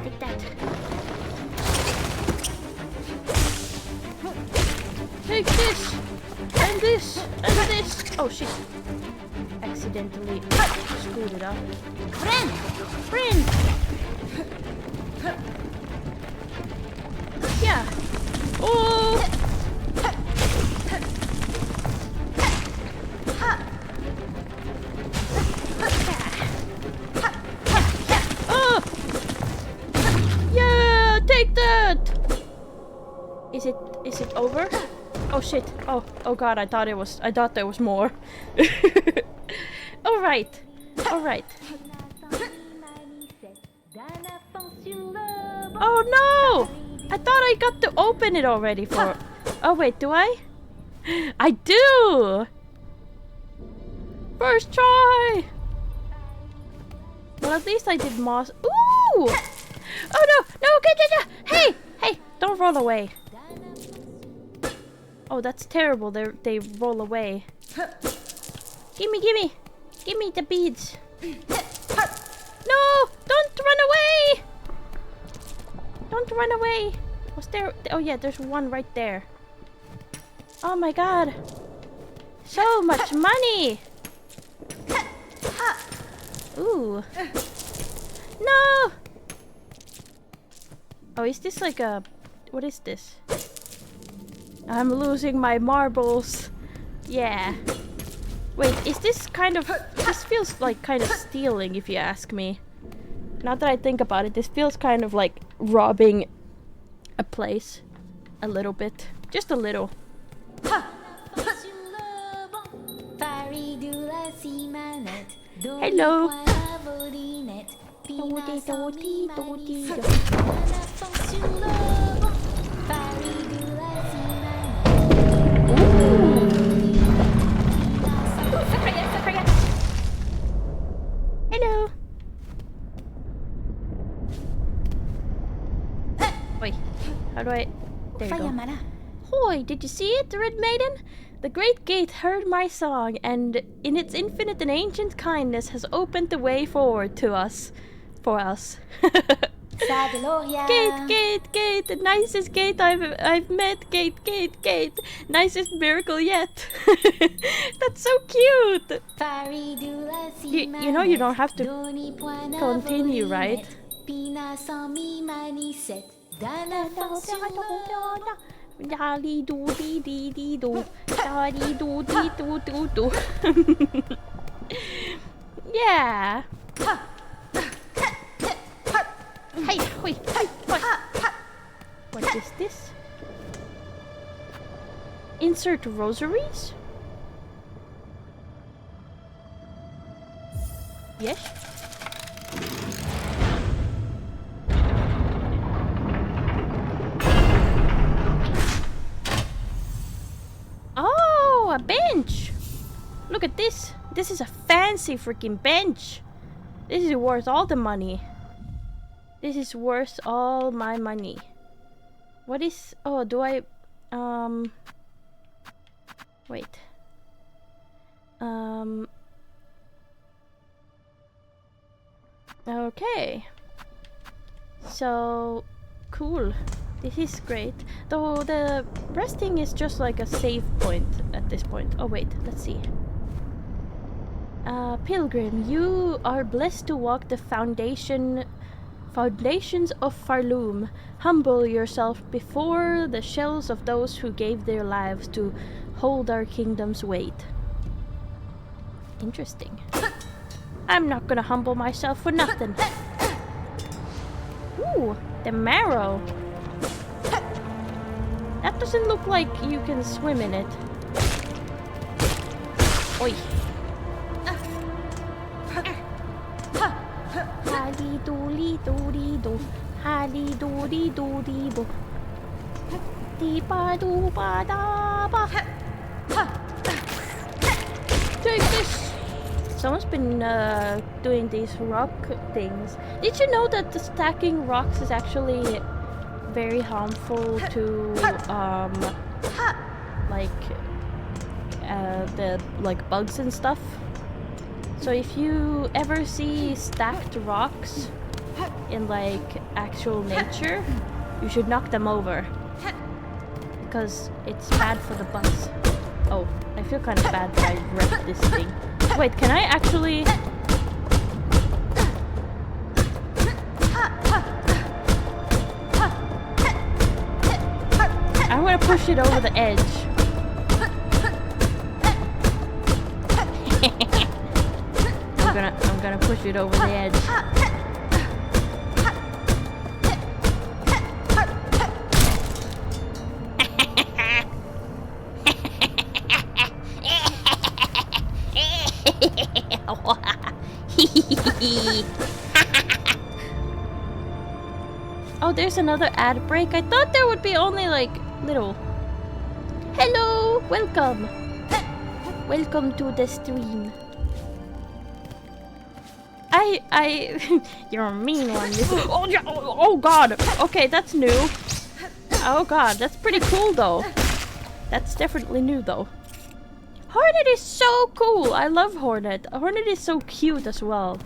Take that. Take this! And this! And this! Oh shit. Accidentally screwed it up. Friend! Yeah. Oh! Oh! Yeah, take that! Is it over? Oh shit. Oh god, I thought there was more. Alright. Oh no! I thought I got to open it already for... Oh wait, do I? I do! First try! Well, at least I did moss... Ooh! Oh no! Hey! Don't roll away. Oh, that's terrible. They roll away. Gimme the beads. No! Don't run away! Don't run away! Was there... Oh yeah, there's one right there. Oh my god. So much money! Ooh. No! Oh, is this like a... What is this? I'm losing my marbles. Yeah. Wait, is this kind of... This feels like kind of stealing, if you ask me. Now that I think about it, this feels kind of like robbing a place. A little bit. Just a little. Hello. Hello. Wait, how do I... There you go. Hoy, did you see it, Red Maiden? The Great Gate heard my song, and in its infinite and ancient kindness has opened the way forward to us. For us. Gate, the nicest gate I've met. Gate, nicest miracle yet. That's so cute. You know you don't have to continue, right? Dali do dee dee dee do. Dali do dee do do do. Yeah. Hey, hoi, hoi, hoi. What is this? Insert rosaries? Yes? Oh, a bench! Look at this. This is a fancy freaking bench. This is worth all the money. This is worth all my money. What is... Oh, do I... Wait. Okay. So... Cool. This is great. Though the resting is just like a save point at this point. Oh wait, let's see. Pilgrim, you are blessed to walk the foundations of Farloom. Humble yourself before the shells of those who gave their lives to hold our kingdom's weight. Interesting. I'm not gonna humble myself for nothing. Ooh, the marrow. That doesn't look like you can swim in it. Oi. Hali dooli dooli do. Hali dooli dooli do. Dee ba doo ba da ba. Take this. Someone's been doing these rock things. Did you know that the stacking rocks is actually very harmful to the bugs and stuff? So if you ever see stacked rocks in like actual nature, you should knock them over because it's bad for the bugs. Oh, I feel kind of bad that I wrecked this thing. Wait, can I actually... I'm gonna push it over the edge. I'm gonna push it over the edge. Oh, there's another ad break. I thought there would be only like little. Hello, welcome. Welcome to the stream. You're a mean one. Oh, yeah, oh god. Okay, that's new. Oh god, that's pretty cool though. That's definitely new though. Hornet is so cool. I love Hornet. Hornet is so cute as well.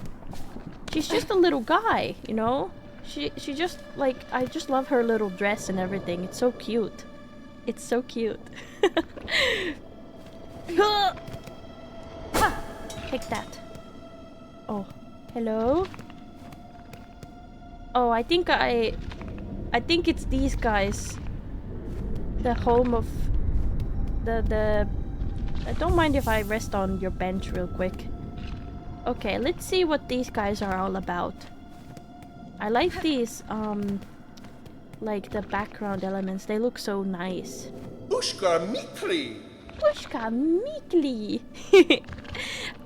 She's just a little guy, you know? She just like, I just love her little dress and everything. It's so cute. It's so cute. Take that. Oh, hello? Oh, I think it's these guys. The home of Don't mind if I rest on your bench real quick. Okay, let's see what these guys are all about. I like these, like the background elements. They look so nice. Ushka Mikli! Pushka Mikli!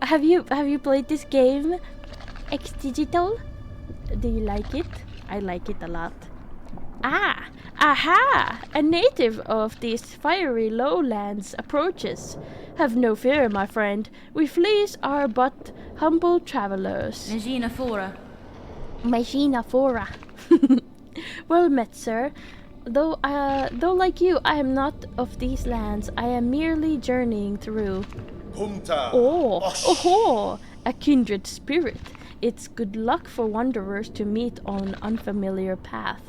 Have you played this game, X Digital? Do you like it? I like it a lot. Ah! Aha! A native of these fiery lowlands approaches. Have no fear, my friend. We fleas are but humble travelers. Regina Fora. Magina Fora. Well met, sir. Though like you, I am not of these lands. I am merely journeying through. Punta! Oh, a kindred spirit. It's good luck for wanderers to meet on unfamiliar path.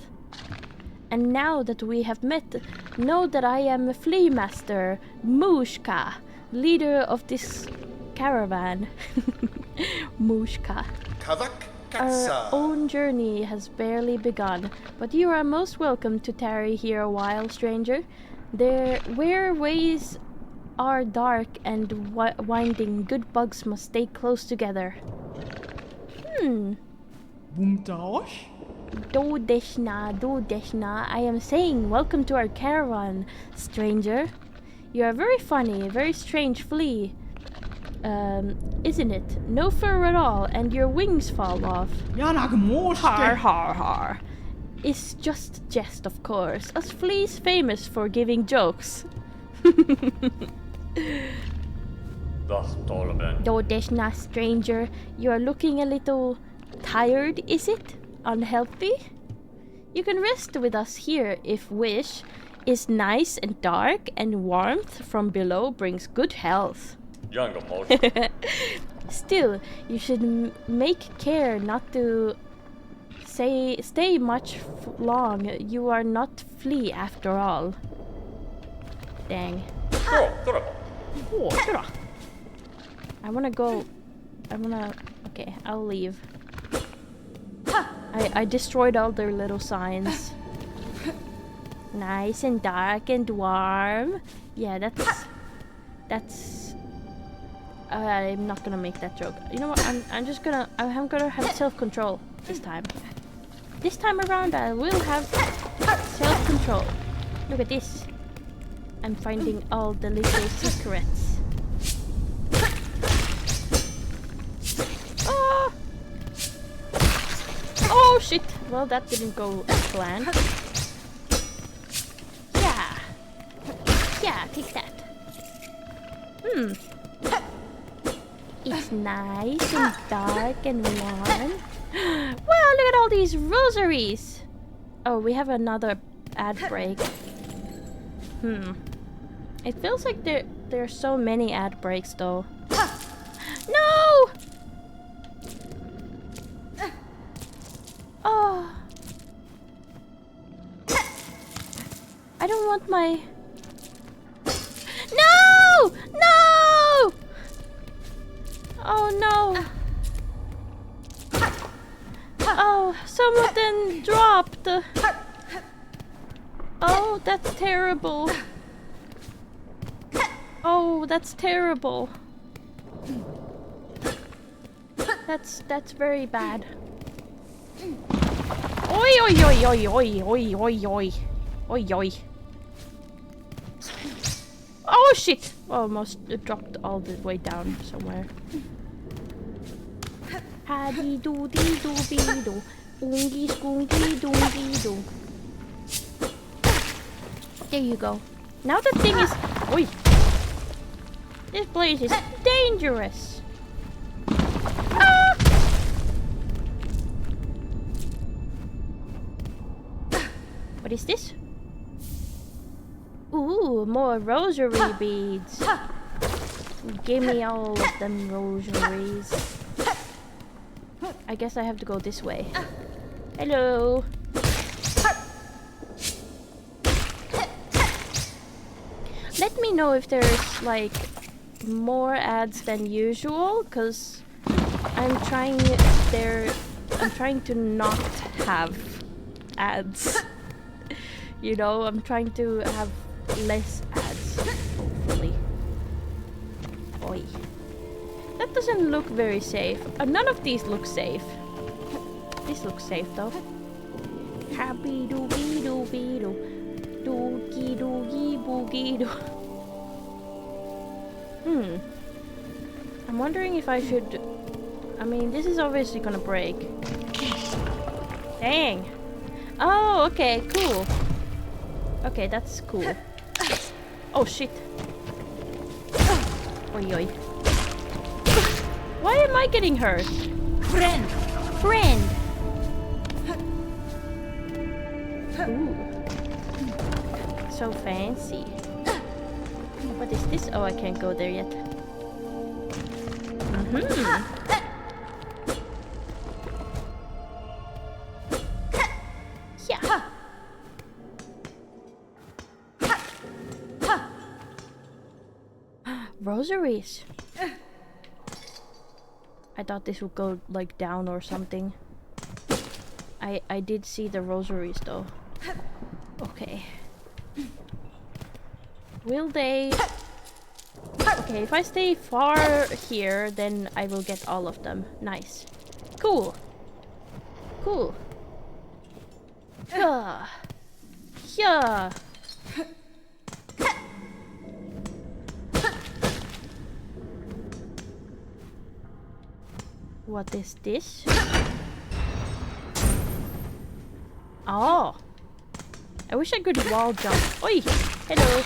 And now that we have met, know that I am a flea master, Mushka, leader of this caravan. Mushka. Kavak Our Katsa! own journey has barely begun, but you are most welcome to tarry here a while, stranger. Where ways are dark and winding, good bugs must stay close together. Dodeshna, I am saying welcome to our caravan, stranger. You are very funny, very strange flea. Isn't it? No fur at all, and your wings fall off. Har har har. It's just a jest, of course. Us fleas famous for giving jokes. Dodeshna, stranger, you are looking a little tired, is it? Unhealthy? You can rest with us here if wish. Is nice and dark, and warmth from below brings good health. Still, you should make care not to stay much long. You are not flea after all. Dang. I wanna go. Okay, I'll leave. I destroyed all their little signs. Nice and dark and warm. Yeah, that's. I'm not gonna make that joke. You know what? I'm gonna have self-control this time. This time around, I will have self-control. Look at this. I'm finding all the little secrets. Ah! Oh shit! Well, that didn't go as planned. Yeah, take that. It's nice and dark and warm. Wow, look at all these rosaries! Oh, we have another ad break. It feels like there are so many ad breaks though. No! Oh. I don't want my... No! No! Oh no! Oh, some of them dropped. Oh, that's terrible. Oh, that's terrible. That's very bad. Oi oi oi oi oi oi oi oi oi oi. Oh shit! Almost dropped all the way down somewhere. Haddy doo dee doo bee doo. Oongy skoongy doongy doo. There you go. Now the thing is... Oi! This place is dangerous. Ah! What is this? Ooh, more rosary beads. Give me all of them rosaries. I guess I have to go this way. Hello. Let me know if there's like more ads than usual, because I'm trying to not have ads. You know, I'm trying to have less ads. Oh That doesn't look very safe. None of these look safe. This looks safe though. Happy doogie doogie doo. Doogie doogie boogie doo. I'm wondering if I should... I mean, this is obviously gonna break. Dang. Oh, okay, cool. Okay, that's cool. Oh shit. Oi oi. Why am I getting hurt? Friend. Friend. Ooh. So fancy. What is this? Oh, I can't go there yet. Yeah. Rosaries. I thought this would go like down or something. I did see the rosaries though. Okay. Will they... Okay, if I stay far here, then I will get all of them. Nice. Cool. Cool. Yeah. Yeah. What is this? Oh. I wish I could wall jump. Oi! Hello!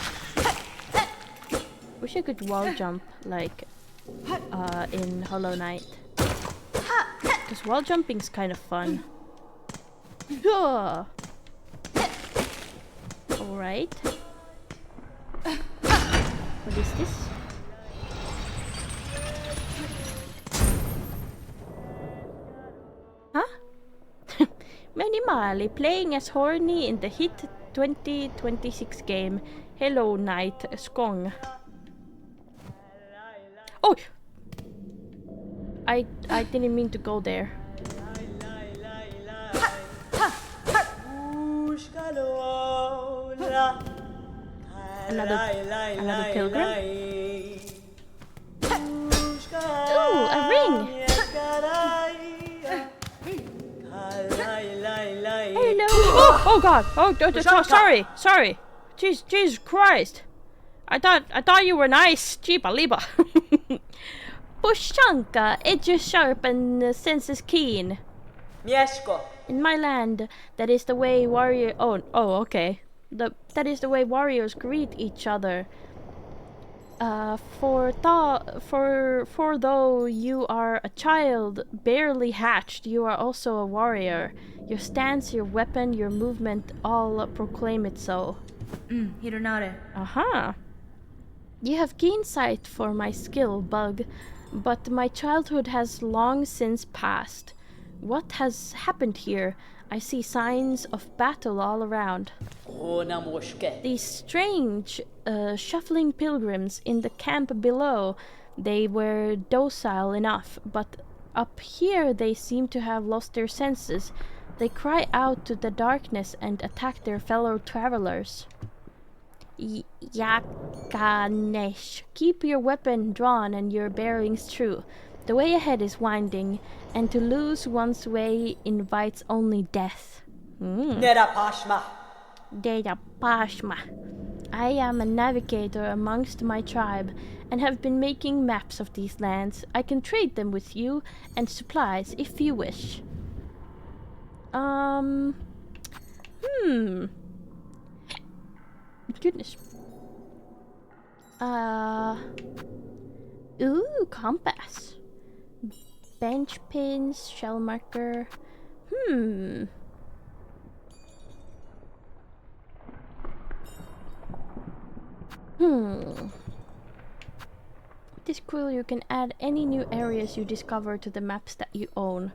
Wish I could wall jump like in Hollow Knight. Because wall jumping's kind of fun. Alright. What is this? Huh? Minimali playing as Horny in the hit 2026 game Hello Night Skong. Oh! I didn't mean to go there. Another pilgrim? Ooh, a ring! Hello! Oh god! Sorry! Jesus Christ! I thought you were nice, Jeepa Liba. Bushanka, edges sharp and senses keen. Miesko. In my land, that is the way warrior. Oh, okay. That is the way warriors greet each other. For though you are a child barely hatched, you are also a warrior. Your stance, your weapon, your movement, all proclaim it so. Hironare. Aha. You have keen sight for my skill, Bug, but my childhood has long since passed. What has happened here? I see signs of battle all around. These strange, shuffling pilgrims in the camp below, they were docile enough, but up here they seem to have lost their senses. They cry out to the darkness and attack their fellow travelers. Yakanesh, keep your weapon drawn and your bearings true. The way ahead is winding, and to lose one's way invites only death. Nerapashma. Pashma. I am a navigator amongst my tribe, and have been making maps of these lands. I can trade them with you, and supplies, if you wish. Goodness. Ooh, compass. Bench pins, shell marker. It is cool you can add any new areas you discover to the maps that you own.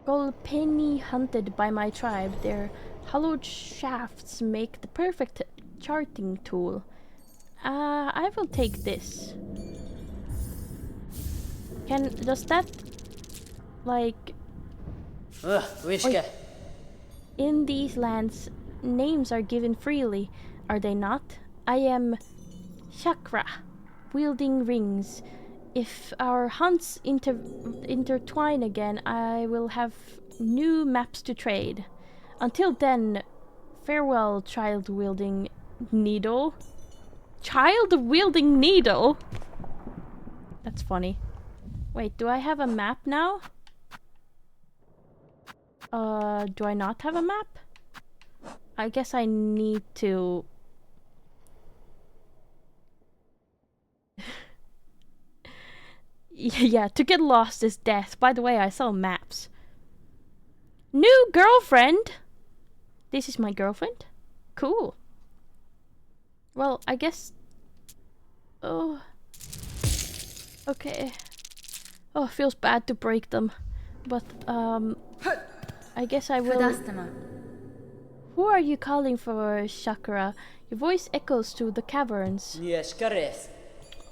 Golpenny hunted by my tribe. Their hollowed shafts make the perfect charting tool. I will take this. Does that, like... Whiskey. In these lands, names are given freely, are they not? I am Chakra, wielding rings. if our hunts intertwine again, I will have new maps to trade. Until then, farewell, child-wielding needle. Child-wielding needle? That's funny. Wait, do I have a map now? Do I not have a map? I guess I need to... Yeah, to get lost is death. By the way, I sell maps. New girlfriend! This is my girlfriend? Cool. Well, I guess... Oh... Okay. Oh, it feels bad to break them. But, I guess I will... Fudastama. Who are you calling for, Chakra? Your voice echoes through the caverns. Mieszkares.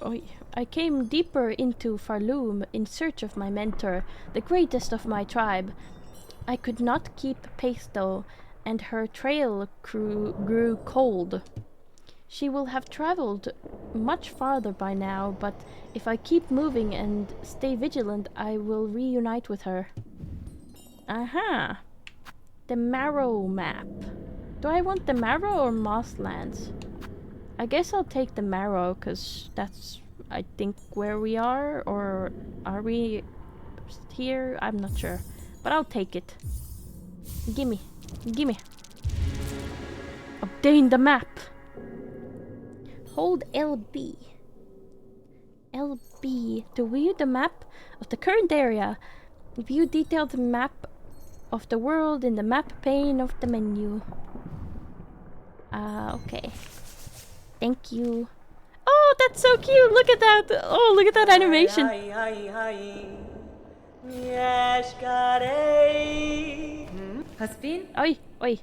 Oh, I came deeper into Farloom in search of my mentor, the greatest of my tribe. I could not keep pace though, and her trail grew cold. She will have traveled much farther by now, but if I keep moving and stay vigilant, I will reunite with her. Aha! The Marrow map. Do I want the Marrow or Mosslands? I guess I'll take the Marrow, cause that's, I think, where we are, or are we here? I'm not sure, but I'll take it. Gimme, gimme. Obtain the map. Hold LB. LB to view the map of the current area. View detailed map of the world in the map pane of the menu. Okay. Thank you. Oh, that's so cute! Look at that! Oh, look at that animation! Haspin? Oi, oi.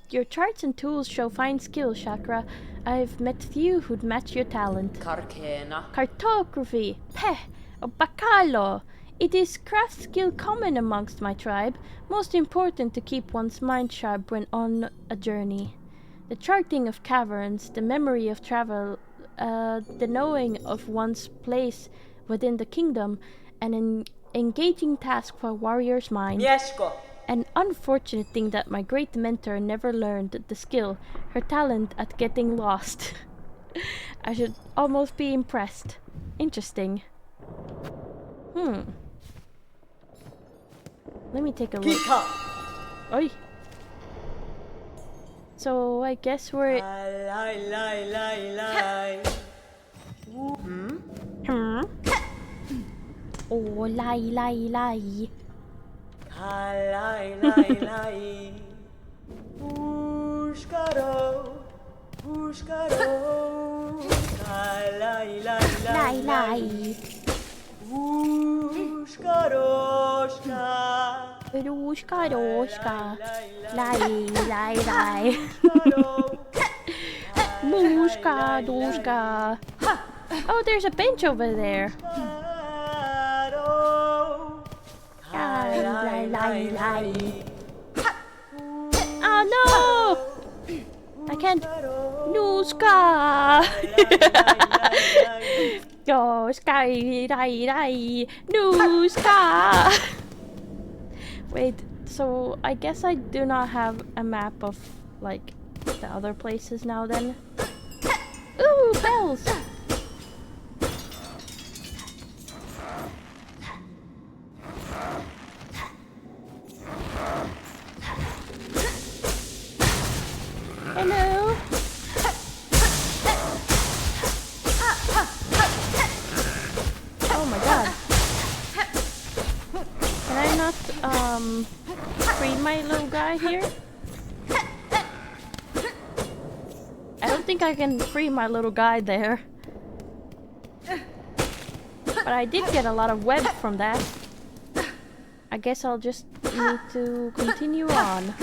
Your charts and tools show fine skill, Chakra. I've met few who'd match your talent. Karkena. Cartography, peh, or bacalo. It is craft skill common amongst my tribe, most important to keep one's mind sharp when on a journey. The charting of caverns, the memory of travel, the knowing of one's place within the kingdom, an engaging task for a warrior's mind. Mieszko. An unfortunate thing that my great mentor never learned the skill, her talent at getting lost. I should almost be impressed. Interesting. Let me take a look. Pika. Oi. So I guess we're... Oh, lie. Lie. Roshka. Lie. Mushka, doshka. Oh, there's a bench over there. Lie. Oh no! I can't. Nuska! Lie. Nuska! Wait, so I guess I do not have a map of, like, the other places now then. Ooh, bells! Hello? Oh my god. Can I not, free my little guy here? I don't think I can free my little guy there. But I did get a lot of web from that. I guess I'll just need to continue on.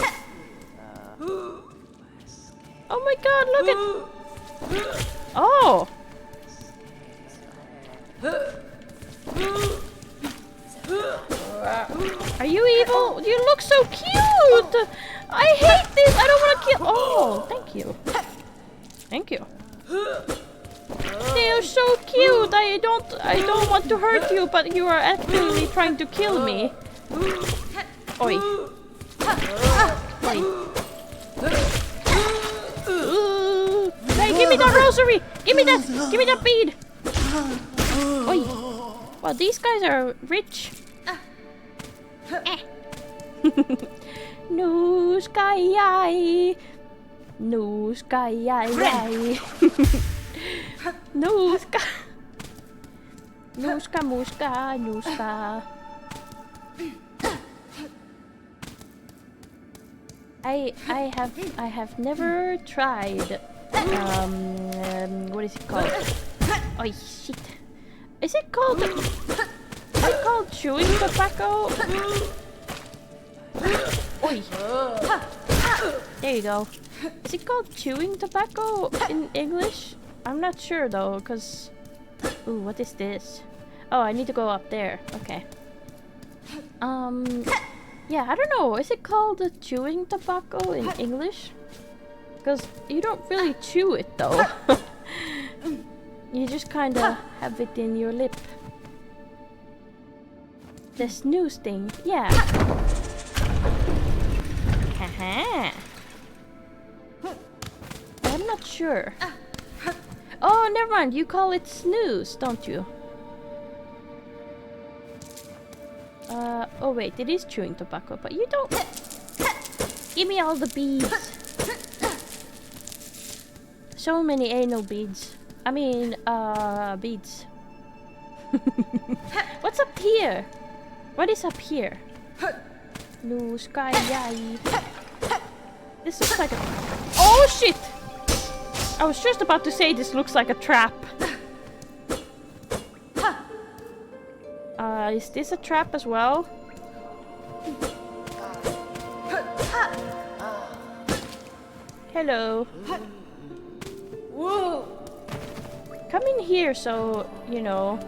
Oh my god, look at... Oh! Are you evil? You look so cute! I hate this! I don't want to kill... Oh, thank you. Thank you. They are so cute. I don't want to hurt you, but you are actually trying to kill me. Oi. Oi. Hey, give me that rosary! Give me that bead! Oi. Well, these guys are rich. No sky. No sky. Nuska. Nuska muska nuska. I have never tried what is it called? Oh shit. Is it called chewing tobacco? Oi. There you go. Is it called chewing tobacco in English? I'm not sure though, cause... Ooh, what is this? Oh, I need to go up there. Okay. Yeah, I don't know. Is it called chewing tobacco in English? Cause you don't really chew it though. You just kinda have it in your lip. The snooze thing, yeah. Haha. I'm not sure. Oh, never mind. You call it snooze, don't you? Oh wait, it is chewing tobacco, but you don't... Give me all the beads. So many anal beads. I mean, beads. What's up here? What is up here? No sky, yay. This looks like a... Oh shit! I was just about to say this looks like a trap. Is this a trap as well? Hello. Whoa! Come in here so, you know,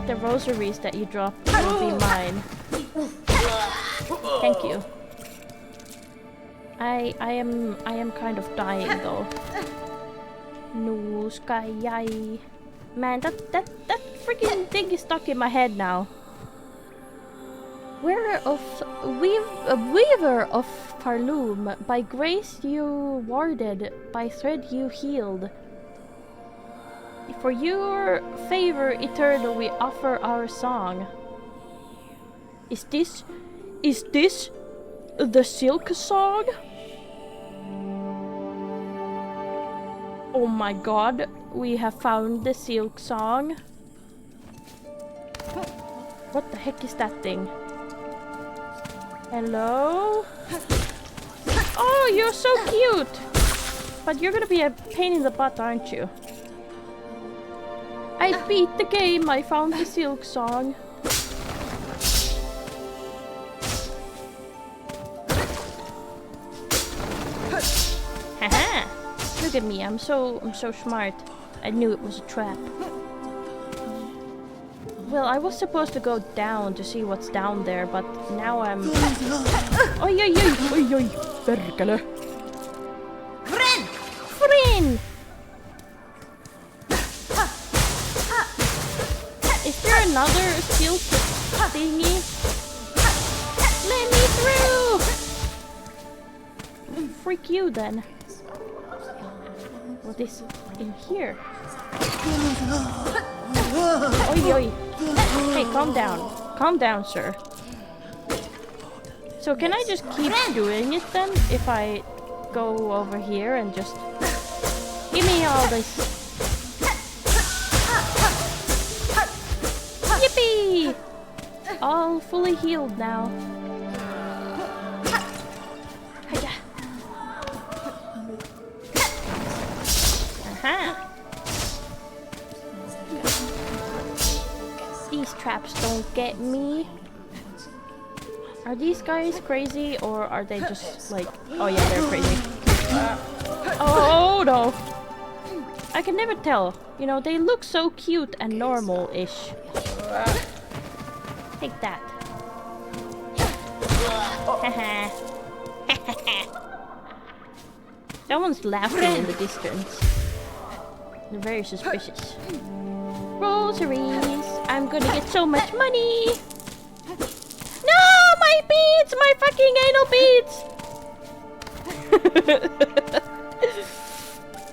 the rosaries that you drop will be mine. Thank you. I am kind of dying though. No sky, yay. Man, that freaking thing is stuck in my head now. Weaver of Farloom, by grace you warded, by thread you healed. For your favor eternal we offer our song. Is this the Silksong? Oh my god, we have found the Silksong. What the heck is that thing? Hello? Oh, you're so cute! But you're gonna be a pain in the butt, aren't you? I beat the game, I found the Silksong. Haha! Look at me, I'm so smart. I knew it was a trap. Well, I was supposed to go down to see what's down there, but now I'm... Oi, oi, oi, oi, oi, perkele. Friend! Friend! Is there another silk thingy? Let me through! Freak you then. What is in here? Oi, oi. Hey, calm down. Calm down, sir. So can I just keep doing it then? If I go over here and just... Give me all this. Yippee! All fully healed now. Hiya. Aha! These traps don't get me. Are these guys crazy or are they just like... Oh yeah, they're crazy. Oh no! I can never tell. You know, they look so cute and normal-ish. Take that. Haha. Someone's laughing in the distance. Very suspicious. Rosaries. I'm gonna get so much money. No, my beads! My fucking anal beads!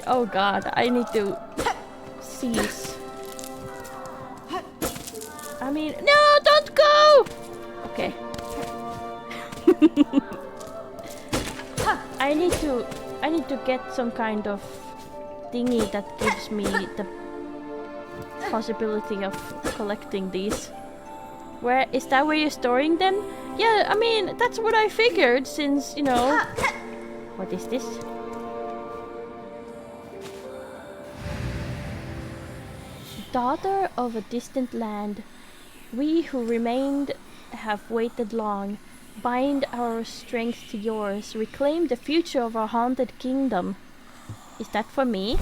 Oh god, I need to cease. I mean, no, don't go! Okay. I need to get some kind of thingy that gives me the possibility of collecting these. Where is that where you're storing them? Yeah, I mean, that's what I figured since, you know. What is this? Daughter of a distant land, we who remained have waited long. Bind our strength to yours, reclaim the future of our haunted kingdom. Is that for me?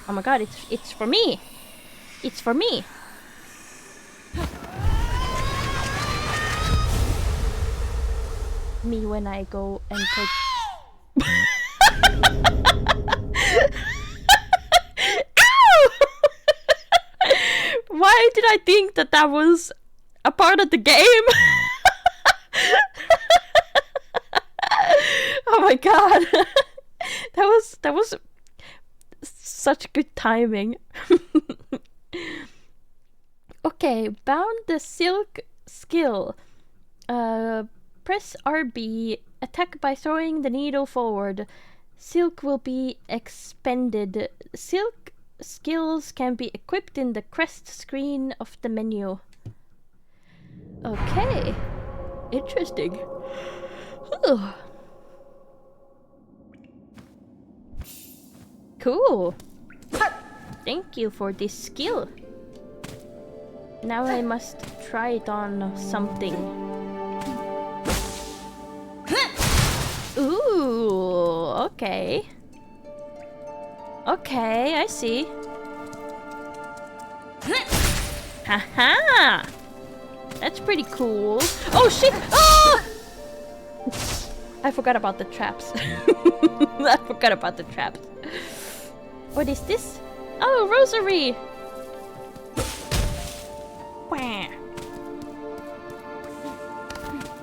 Oh my god, it's for me! It's for me! Me when I go and take... Ow! Why did I think that that was a part of the game? Oh my god. that was such good timing. Okay, bound the silk skill. Press RB, attack by throwing the needle forward. Silk will be expended. Silk skills can be equipped in the crest screen of the menu. Okay. Interesting. Ugh. Cool. Thank you for this skill. Now I must try it on something. Ooh, okay. Okay, I see. Haha! That's pretty cool. Oh shit! Oh! I forgot about the traps. I forgot about the traps. What is this? Oh, rosary! Wah.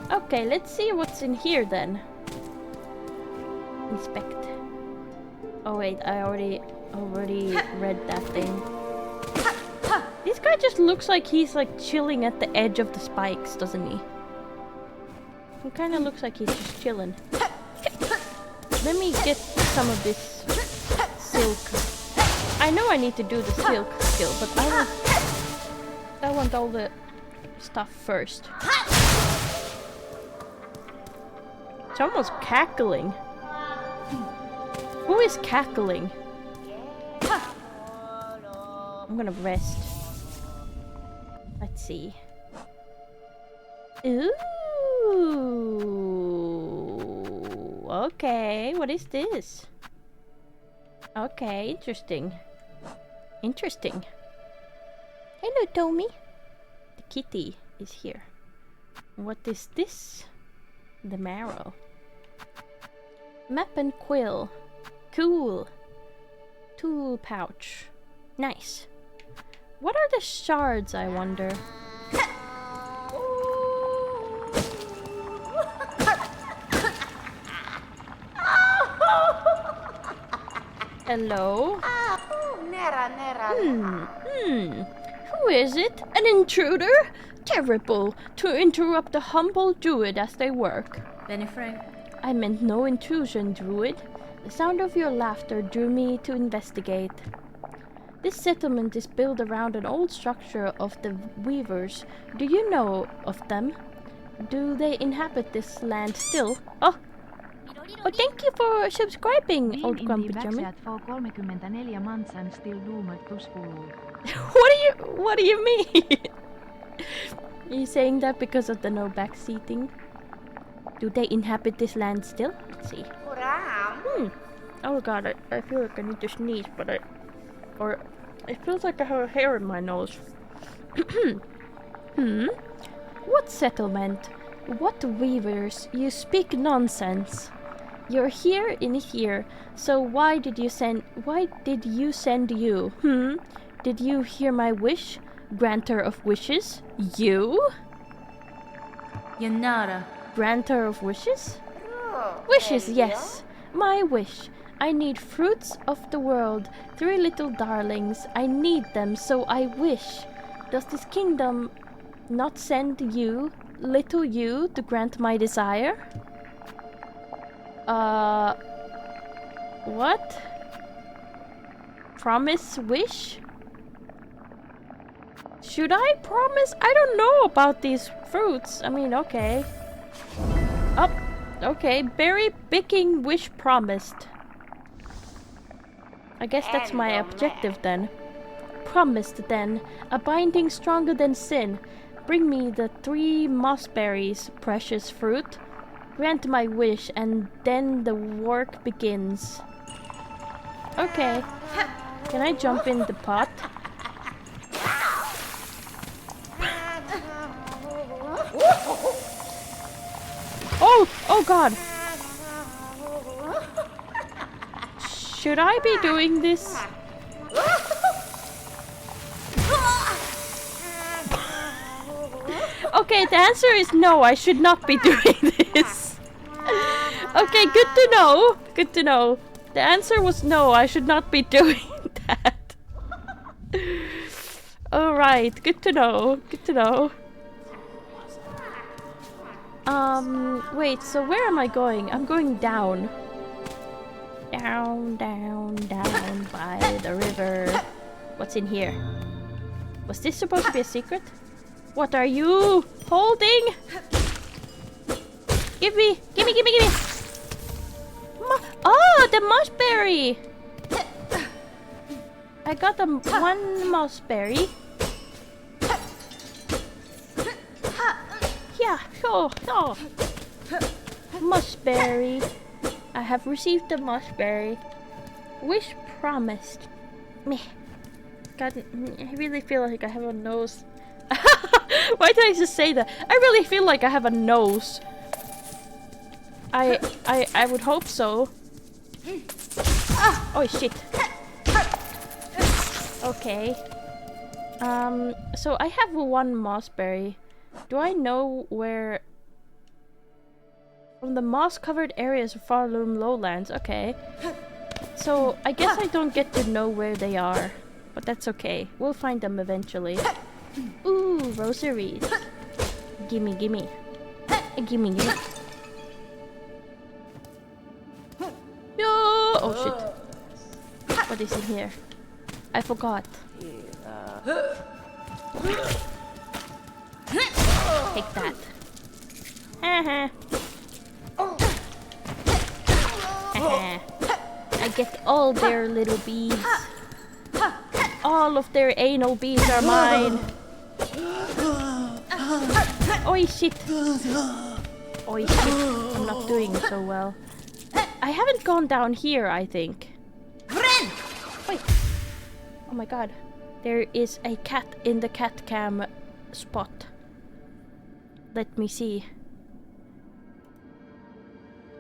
Okay, let's see what's in here then. Inspect. Oh wait, I already read that thing. This guy just looks like he's like chilling at the edge of the spikes, doesn't he? He kind of looks like he's just chilling. Let me get some of this silk. I know I need to do the silk skill, but I want all the stuff first. Someone's cackling. Who is cackling? I'm gonna rest. Let's see. Ooh. Okay, what is this? Okay, interesting. Interesting. Hello, Tommy. The kitty is here. What is this? The marrow. Map and quill. Cool. Tool pouch. Nice. What are the shards, I wonder? Hello? Who is it? An intruder? Terrible! To interrupt a humble druid as they work. Benefrey. I meant no intrusion, druid. The sound of your laughter drew me to investigate. This settlement is built around an old structure of the weavers. Do you know of them? Do they inhabit this land still? Oh, thank you for subscribing, old grumpy German. What do you mean? Are you saying that because of the no back seating? Do they inhabit this land still? Let's see. Oh god, I feel like I need to sneeze, but it feels like I have a hair in my nose. What settlement? What weavers? You speak nonsense. You're here in here. So why did you send you? Did you hear my wish? Granter of wishes? You? Yanara. Granter of wishes? Wishes, yes. My wish. I need fruits of the world. 3 little darlings. I need them, so I wish. Does this kingdom not send you, little you, to grant my desire? What? Promise wish? Should I promise? I don't know about these fruits. I mean, okay. Oh, okay. Berry picking wish promised. I guess that's my objective then. Promised then. A binding stronger than sin. Bring me the 3 mossberries, precious fruit. Grant my wish, and then the work begins. Okay. Can I jump in the pot? Oh god! Should I be doing this? Okay, the answer is no, I should not be doing this. Okay, good to know. Good to know. The answer was no, I should not be doing that. Alright, good to know. Good to know. Wait, so where am I going? I'm going down. Down, down, down by the river. What's in here? Was this supposed to be a secret? What are you holding? Give me! Gimme, gimme, gimme! Oh, the mossberry! I got one mossberry. Yeah, sure, sure. Mossberry. I have received the mossberry. Wish promised. Meh. God, I really feel like I have a nose. Why did I just say that? I really feel like I have a nose. I would hope so. Oh shit. Okay. So I have one mossberry. Do I know where? From the moss-covered areas of Farloom Lowlands. Okay. So I guess I don't get to know where they are, but that's okay. We'll find them eventually. Ooh, rosaries. Gimme, gimme. Gimme, gimme. Yo! Oh shit. What is in here? I forgot. Take that. Haha. I get all their little beads. All of their anal beads are mine. Oi shit. Oi shit. I'm not doing so well. I haven't gone down here, I think. Wait. Oh my god. There is a cat in the cat cam spot. Let me see.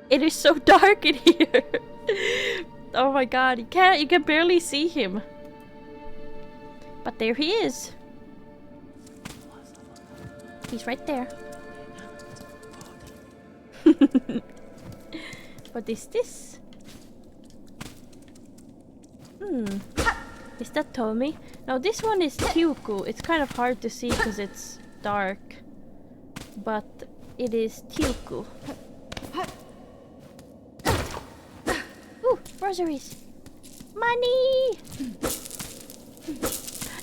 It is so dark in here. Oh my god, you can barely see him. But there he is. He's right there. What is this? Is that Tommy? No, this one is Tyuku. It's kind of hard to see because it's dark. But it is Tyuku. Ooh, rosaries. Money!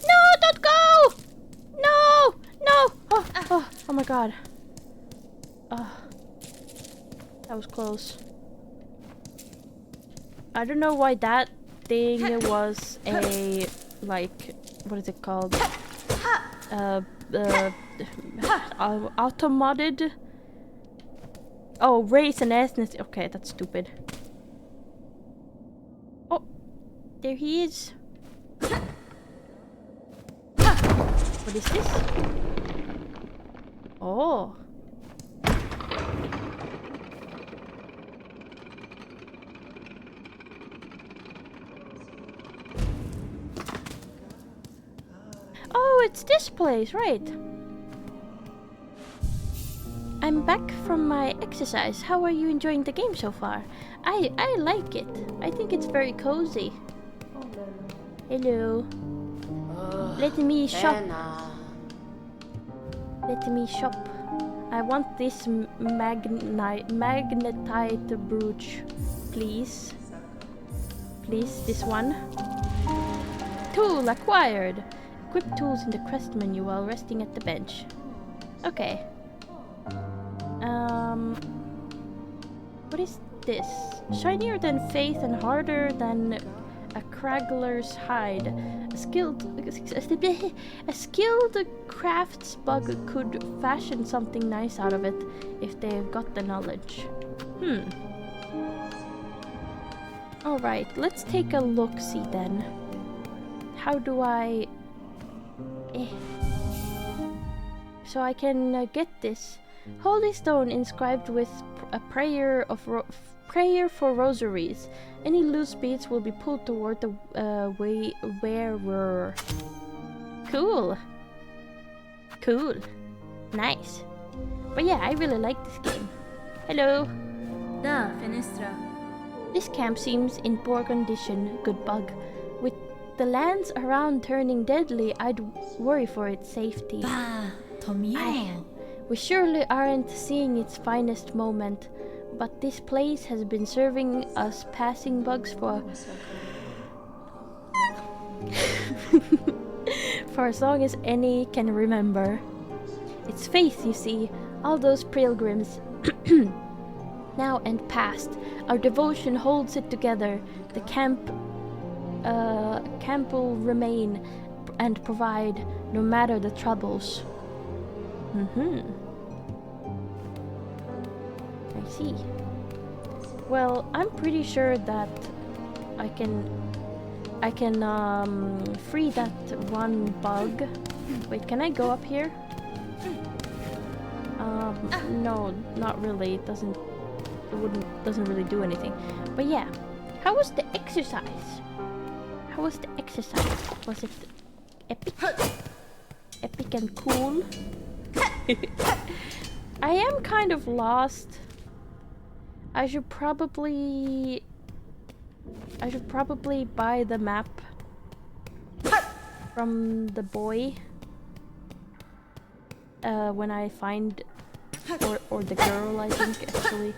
No, don't go! No! No! Oh my god. That was close. I don't know why that thing was a, like, what is it called? Auto-modded? Oh, race and ethnicity. Okay, that's stupid. Oh, there he is. What is this? Oh. it's this place, right? I'm back from my exercise. How are you enjoying the game so far? I like it. I think it's very cozy. Hello. Let me shop. Let me shop. I want this magnetite brooch, please. Please, this one. Tool acquired. Equip tools in the quest menu while resting at the bench. Okay. What is this? Shinier than faith and harder than a craggler's hide. A skilled crafts bug could fashion something nice out of it if they've got the knowledge. Alright, let's take a look-see then. How do I... So I can get this. Holy stone inscribed with a prayer for rosaries. Any loose beads will be pulled toward the wearer. Cool. Cool. Nice. But yeah, I really like this game. Hello. Da, Finestra. This camp seems in poor condition, good bug. With the lands around turning deadly, I'd worry for its safety. Bah, Tomio. We surely aren't seeing its finest moment, but this place has been serving us passing bugs for for as long as any can remember. It's faith, you see, all those pilgrims, now and past. Our devotion holds it together. The camp will remain and provide no matter the troubles. I see. Well, I'm pretty sure that I can free that one bug. Wait, can I go up here? No, not really. It doesn't really do anything. But yeah, how was the exercise? How was the exercise? Was it epic? Epic and cool? I am kind of lost. I should probably buy the map from the boy when I find, or the girl, I think, actually,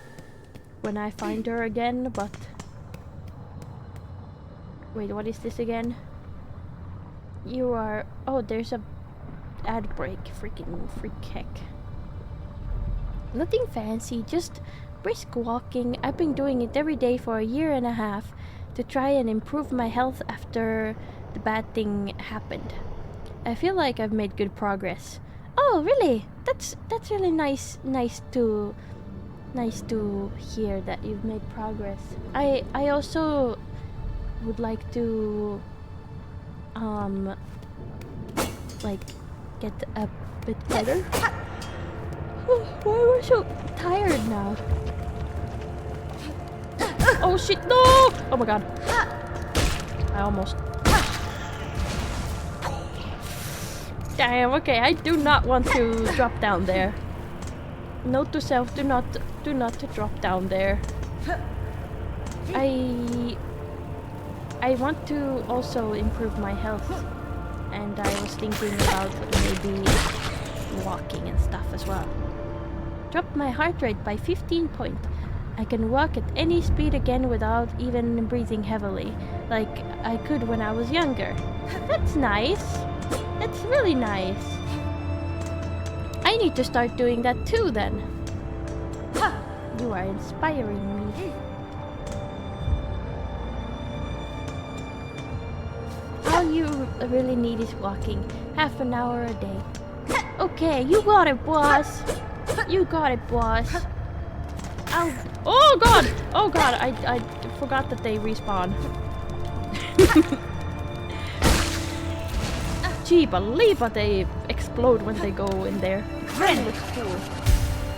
when I find her again. But wait, what is this again? You are... Oh, there's a ad break. Freak heck. Nothing fancy, just brisk walking. I've been doing it every day for a year and a half to try and improve my health after the bad thing happened. I feel like I've made good progress. Oh, really? That's really nice to hear that you've made progress. I also would like to like get a bit better. Why am I so tired now? Oh shit, no! Oh my god. I almost... Damn, okay, I do not want to drop down there. Note to self, do not drop down there. I want to also improve my health, and I was thinking about maybe walking and stuff as well. Dropped my heart rate by 15 points. I can walk at any speed again without even breathing heavily, like I could when I was younger. That's nice. That's really nice. I need to start doing that too then. You are inspiring me. All you really need is walking. Half an hour a day. Okay, you got it, boss. You got it, boss. Ow. Oh god! Oh god, I forgot that they respawn. Gee, believe they explode when they go in there. That looks cool.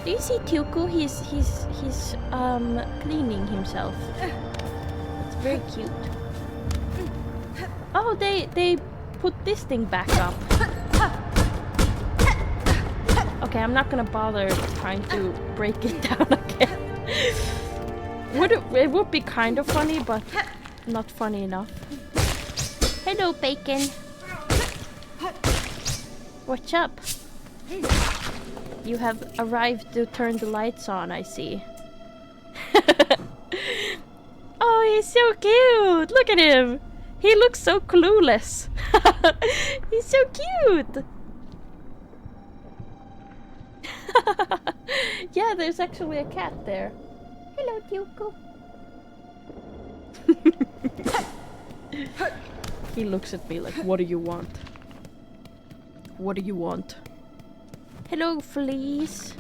Do you see Tuku? He's cleaning himself. It's very cute. Oh, they put this thing back up. Okay, I'm not gonna bother trying to break it down again. It would be kind of funny, but not funny enough. Hello, Bacon. What's up? You have arrived to turn the lights on, I see. Oh, he's so cute! Look at him! He looks so clueless. He's so cute! Yeah, there's actually a cat there. Hello, Tuko. He looks at me like, what do you want? What do you want? Hello, fleas.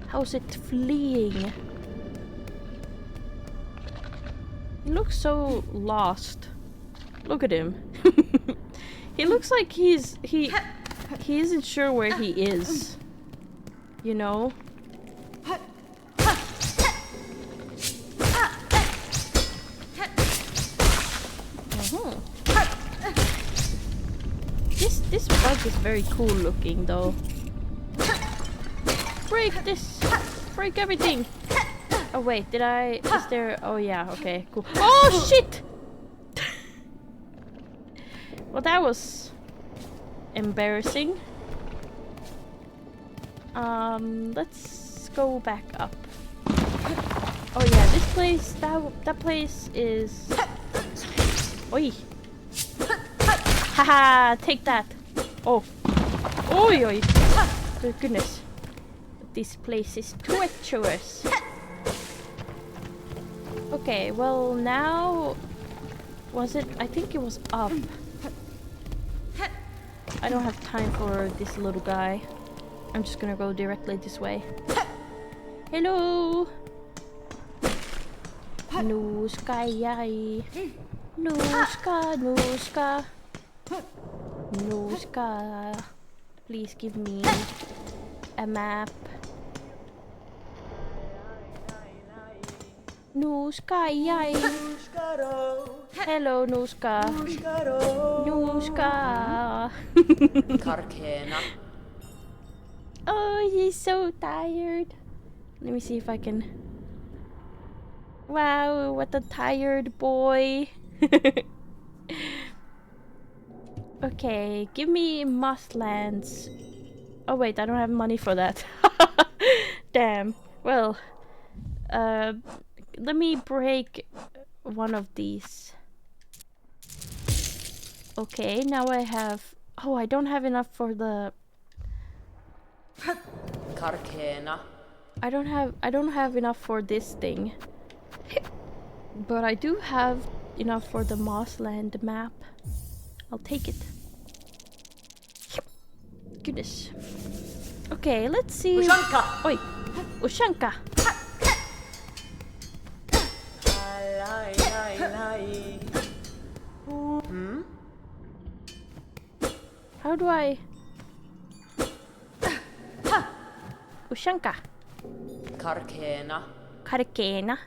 How's it fleeing? He looks so lost. Look at him. He looks like he isn't sure where he is. You know? This bug is very cool looking though. Break this! Break everything! Oh wait, is there... Oh yeah, okay, cool. Oh shit! Well, that was embarrassing. Let's go back up. Oh yeah, this place, that place is... Oi! Haha, take that! Oh! Oi oi! Good goodness. This place is treacherous. Okay, well now... Was it? I think it was up. I don't have time for this little guy. I'm just gonna go directly this way. Hello! Nuska yai. Nuska, Nuska. Nuska. Please give me a map. Nuska yai. Hello, Nuska. Nuska. Karkena. Oh, he's so tired. Let me see if I can... Wow, what a tired boy. Okay, give me mosslands. Oh wait, I don't have money for that. Damn. Well, let me break one of these. Okay, now I have... Oh, I don't have enough for the... Karkena. I don't have enough for this thing. But I do have enough for the Mossland map. I'll take it. Goodness. Okay, let's see. Ushanka. Oi, Ushanka. How do I... Ushanka. Karkena. Karkena.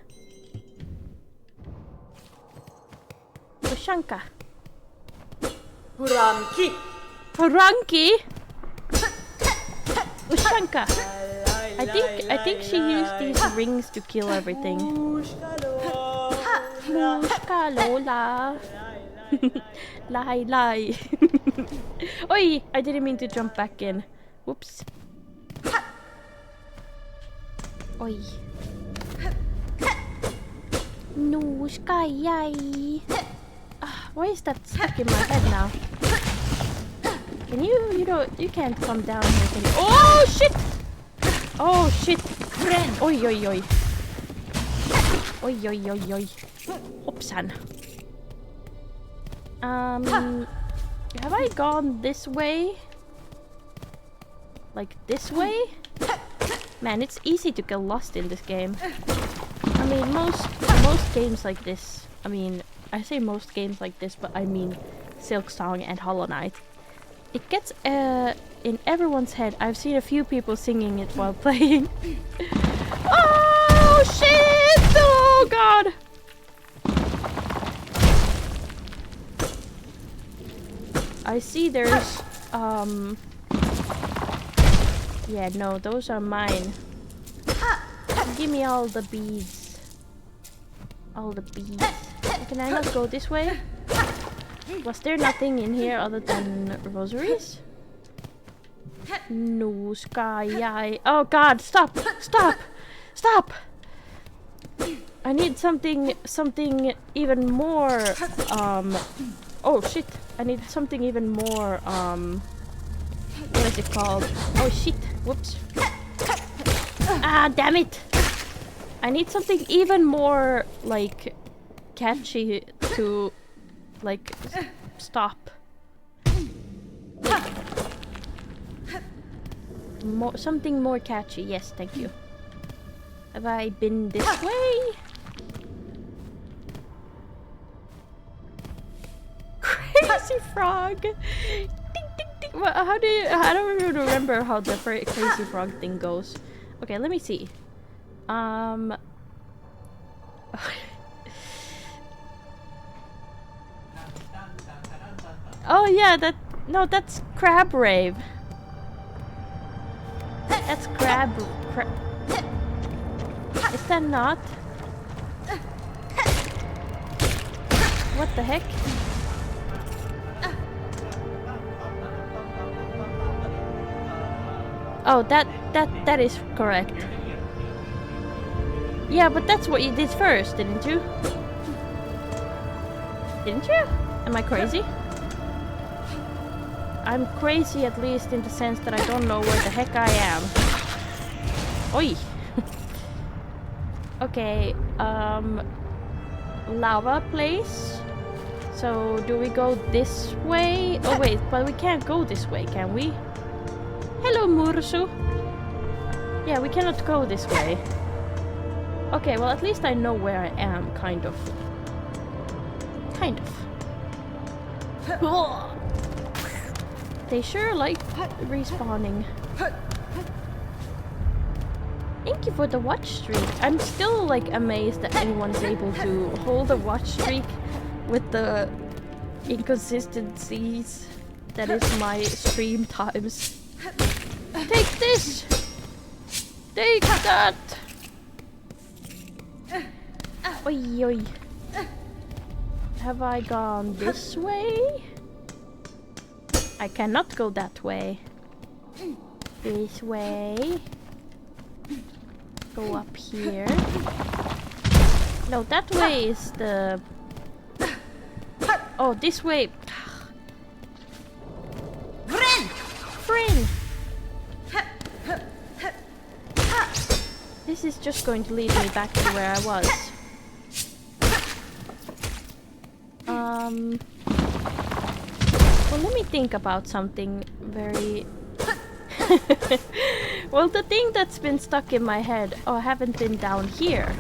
Ushanka. Huranki. Ranky. Ushanka. I think she used these rings to kill everything. Mushka Lola. Lie lie. Oi! I didn't mean to jump back in. Whoops. Oi. Nushka yai. Why is that stuck in my head now? Can you can't come down here, can you? Oh shit! Oh shit! Oi oi oi. Oi oi oi oi. Hoppsan. Have I gone this way? Like this way? Man, it's easy to get lost in this game. I mean, most games like this. I mean, I say most games like this, but I mean Silksong and Hollow Knight. It gets in everyone's head. I've seen a few people singing it while playing. Oh shit! Oh god! I see there's Yeah, no, those are mine. Give me all the beads. All the beads. Can I not go this way? Was there nothing in here other than rosaries? No sky. Oh god, stop! Stop! Stop! I need something even more, oh shit. I need something even more, what is it called? Oh shit, whoops. Ah, damn it! I need something even more, like, catchy to, like, stop. Something more catchy, yes, thank you. Have I been this way? Crazy frog! Ding, ding, ding. Well, how do you... I don't even remember how the crazy frog thing goes. Okay, let me see. Oh yeah, no, that's crab rave. That's crab. Is that not? What the heck? Oh, that is correct. Yeah, but that's what you did first, didn't you? Didn't you? Am I crazy? I'm crazy at least in the sense that I don't know where the heck I am. Oi! Okay, lava place. So, do we go this way? Oh wait, but we can't go this way, can we? Hello, Mursu! Yeah, we cannot go this way. Okay, well at least I know where I am, kind of. Kind of. They sure like respawning. Thank you for the watch streak. I'm still like amazed that anyone's able to hold a watch streak with the inconsistencies that is my stream times. Take this! Take that! Oi oi. Have I gone this way? I cannot go that way. This way. Go up here. No, that way is the... Oh, this way. Friend! This is just going to lead me back to where I was. Well, let me think about something very... Well, the thing that's been stuck in my head... Oh, I haven't been down here.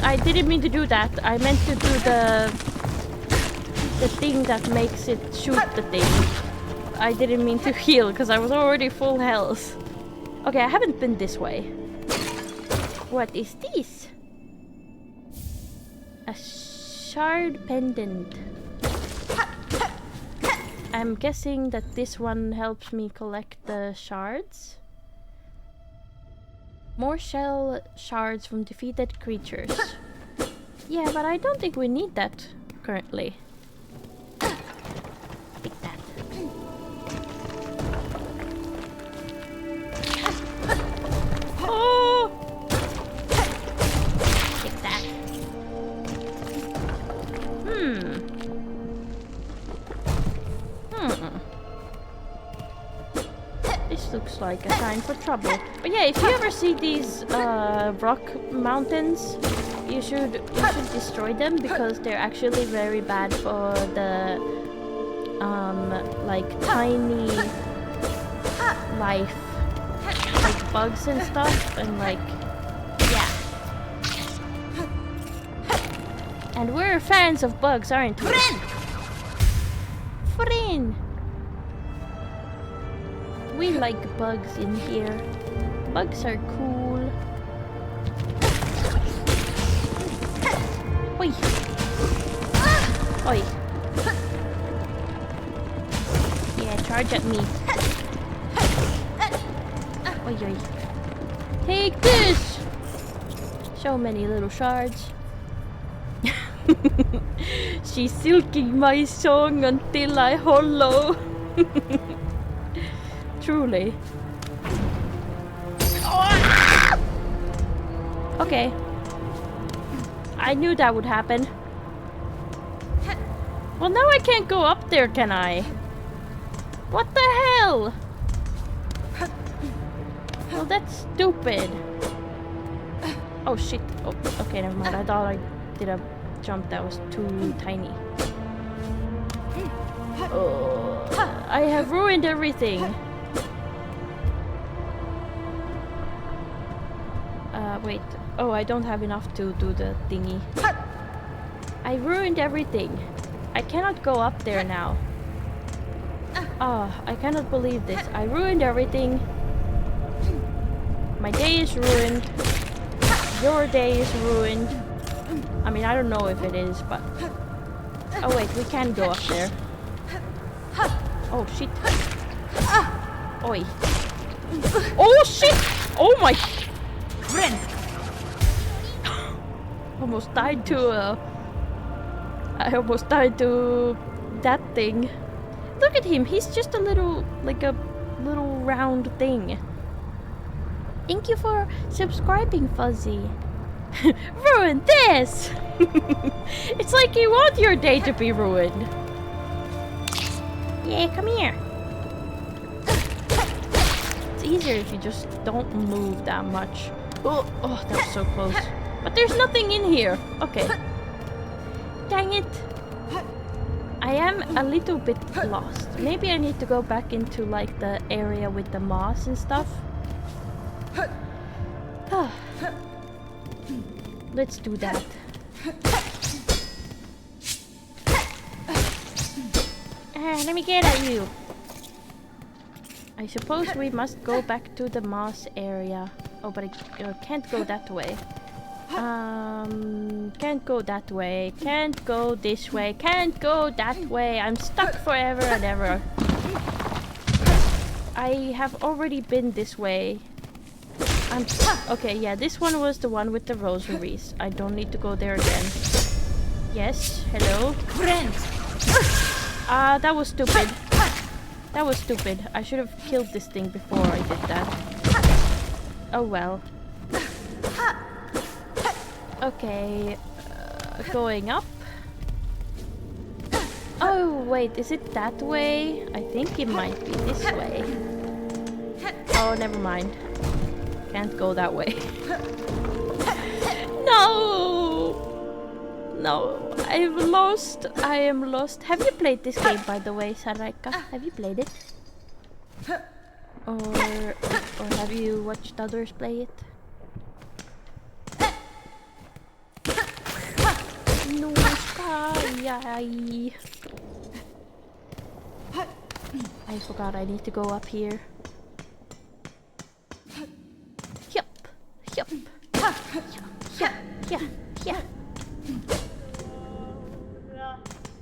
I didn't mean to do that. I meant to do the thing that makes it shoot the thing. I didn't mean to heal because I was already full health. Okay, I haven't been this way. What is this? A shard pendant. I'm guessing that this one helps me collect the shards. More shell shards from defeated creatures. Yeah, but I don't think we need that currently. Take that. Oh! Take that. This looks like a sign for trouble. But yeah, if you ever see these rock mountains, you should destroy them because they're actually very bad for the like tiny life, like bugs and stuff, and like yeah. And we're fans of bugs, aren't we? friend. We like bugs in here. Bugs are cool. Oi. Oi. Yeah, charge at me. Oi, oi. Take this! So many little shards. She's silking my song until I hollow. Truly. Okay. I knew that would happen. Well, now I can't go up there, can I? What the hell? Well, that's stupid. Oh shit. Oh, okay, never mind. I thought I did a jump that was too tiny. Oh, I have ruined everything. Wait. Oh, I don't have enough to do the thingy. I ruined everything. I cannot go up there now. Oh, I cannot believe this. I ruined everything. My day is ruined. Your day is ruined. I mean, I don't know if it is, but... Oh wait, we can go up there. Oh shit. Oi. Oh shit! Oh my... Almost died to I almost died to that thing. Look at him, he's just a little, like a little round thing. Thank you for subscribing, Fuzzy. Ruin this! It's like you want your day to be ruined. Yeah, come here. It's easier if you just don't move that much. Oh, that was so close. But there's nothing in here. Okay. Dang it. I am a little bit lost. Maybe I need to go back into like the area with the moss and stuff. Let's do that. Let me get at you. I suppose we must go back to the moss area. Oh, but I can't go that way. Can't go that way. Can't go this way. Can't go that way. I'm stuck forever and ever. I have already been this way. Okay, yeah, this one was the one with the rosaries. I don't need to go there again. Yes, hello. That was stupid. That was stupid. I should have killed this thing before I did that. Oh well. Okay, going up. Oh wait, is it that way? I think it might be this way. Oh, never mind. Can't go that way. No! No, I'm lost. I am lost. Have you played this game, by the way, Sarika? Have you played it? Or have you watched others play it? No, I forgot I need to go up here. Yup, yup, yeah.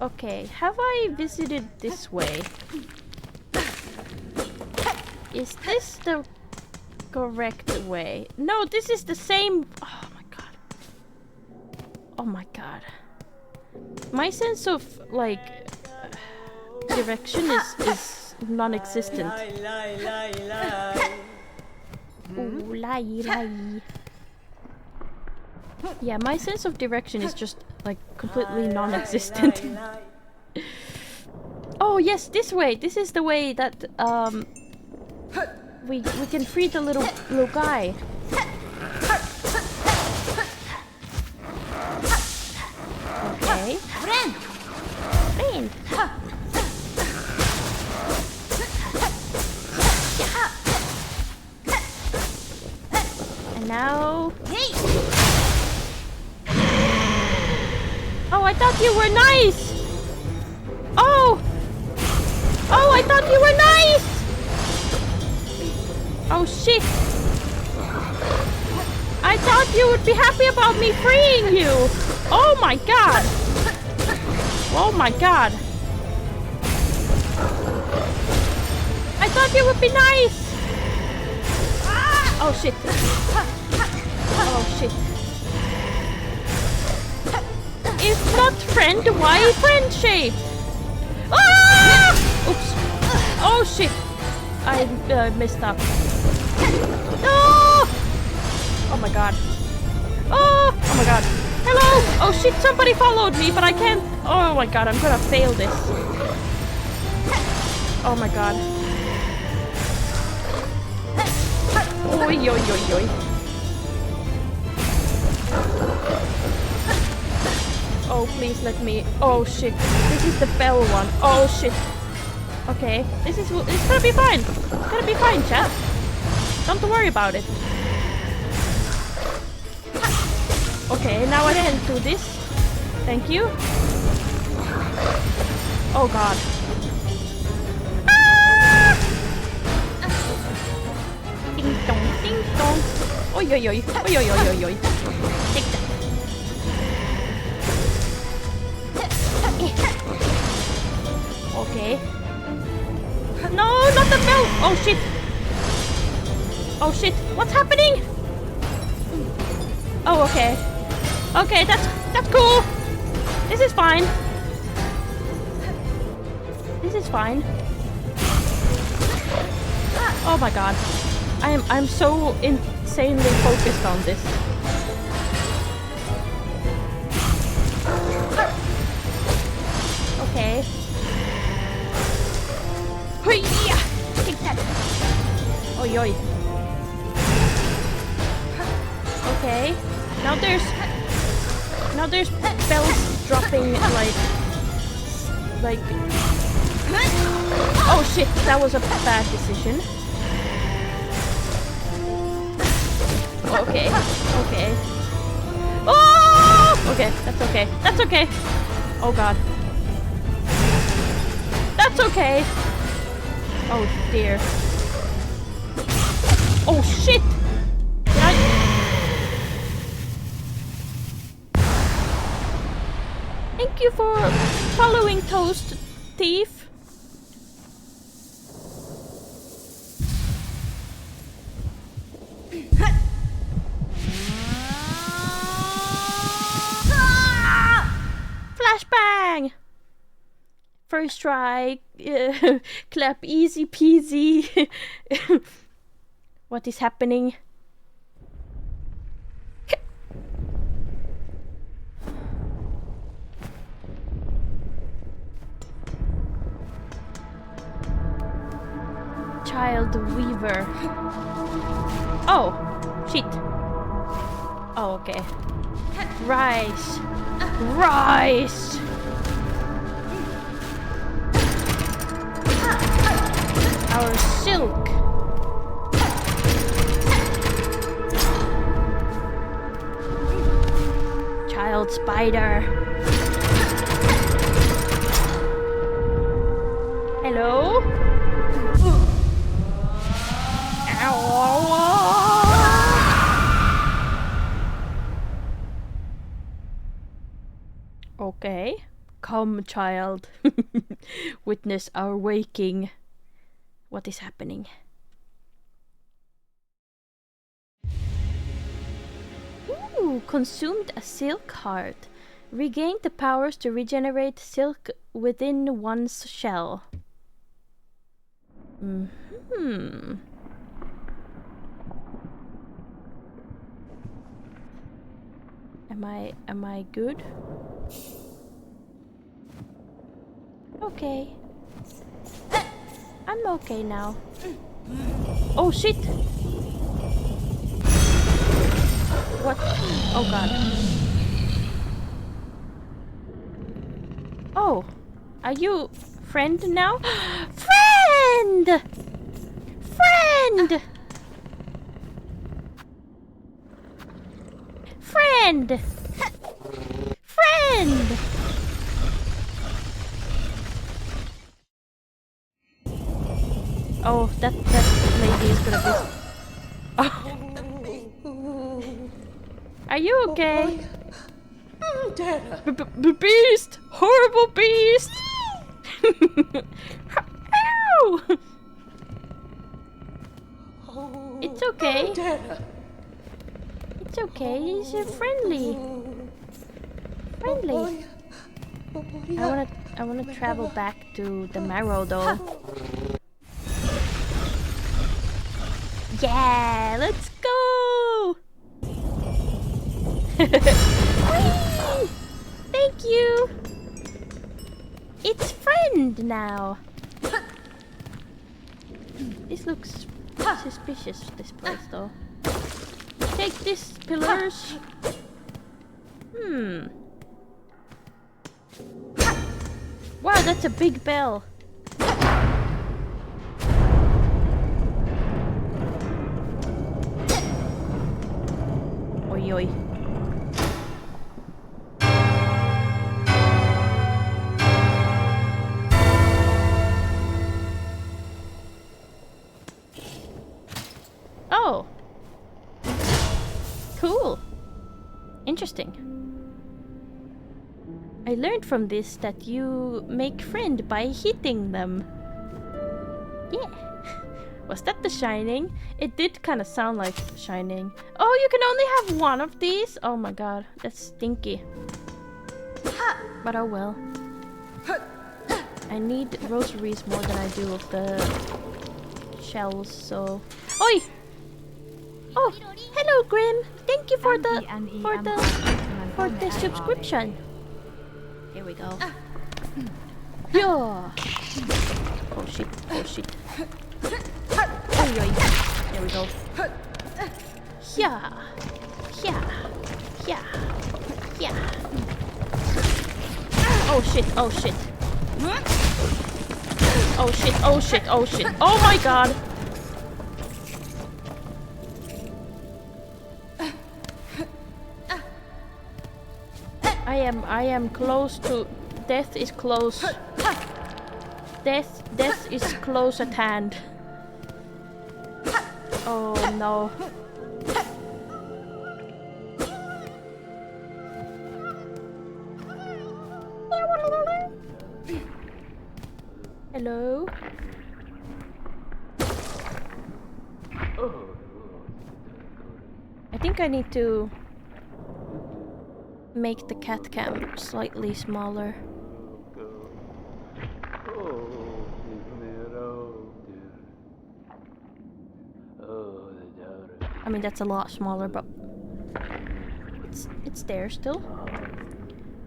Okay, have I visited this way? Is this the correct way? No, this is the same. Oh my god. Oh my god. My sense of like direction is non-existent. Ooh, lie. Yeah, my sense of direction is just like completely non-existent. Oh yes, this way. This is the way that we can free the little guy. Okay. Friend. And now. Hey. Oh, I thought you were nice. Oh. thought you were nice! Oh shit! I thought you would be happy about me freeing you! Oh my god! Oh my god! I thought you would be nice! Oh shit! Oh shit! If not friend, why friendship? Ah! Oops! Oh shit! I messed up. No! Oh my god. Oh my god. Hello! Oh shit, somebody followed me, but I can't. Oh my god, I'm gonna fail this. Oh my god. Oi, oi, oi, oi. Oh, please let me. Oh shit. This is the bell one. Oh shit. Okay. It's gonna be fine. It's gonna be fine, chat. Don't worry about it. Okay, now I can do this. Thank you. Oh god. Ah! Ding dong, ding dong. Oi, oi, oi. Oi, oi, oi, oi, oi. Take that. Okay. No, not the bell. Oh shit. Oh shit. What's happening? Oh, okay. Okay, that's cool. This is fine. This is fine. Oh my god. I'm so insanely focused on this. Okay. Hoi-ya! Take that. Oi oi. Okay. Now there's bells dropping like oh shit, that was a bad decision. Okay. Okay. Oh! Okay, that's okay. That's okay. Oh god. That's okay. Oh dear. Oh shit! Thank you for following Toast Thief. Flashbang! First try, clap easy peasy. What is happening? Child Weaver. Oh, shit. Oh, okay. Rice. Rice. Our silk. Child spider. Hello? Okay. Come, child. Witness our waking. What is happening? Ooh, consumed a silk heart. Regained the powers to regenerate silk within one's shell. Mm-hmm. Am I good? Okay. I'm okay now. Oh shit! What? Oh god. Oh, are you friend now? Friend! Friend! Friend! Friend! that lady is gonna be. Oh. Are you okay? Beast! Horrible beast! Ow! It's okay. It's okay. He's friendly. Friendly. I wanna travel back to the marrow though. Yeah, let's go! Whee! Thank you! It's friend now! This looks suspicious, this place though. Take this, pillars! Wow, that's a big bell! Oi oi. Oh! Cool! Interesting. I learned from this that you make friend by hitting them. Yeah. Was that the Shining? It did kind of sound like Shining. Oh, you can only have one of these? Oh my god, that's stinky. But oh well. I need rosaries more than I do of the shells, so... Oi! Oh, hello Grim! Thank you for the subscription. Here we go. Yeah. Oh shit! Oh shit! Oi, oi. There we go. Yeah, yeah, yeah, yeah. Oh shit! Oh shit! Oh shit! Oh shit! Oh shit! Oh my god! I am close to... Death is close. Death is close at hand. Oh no. Hello? I think I need to make the cat cam slightly smaller. I mean, that's a lot smaller, but it's there still.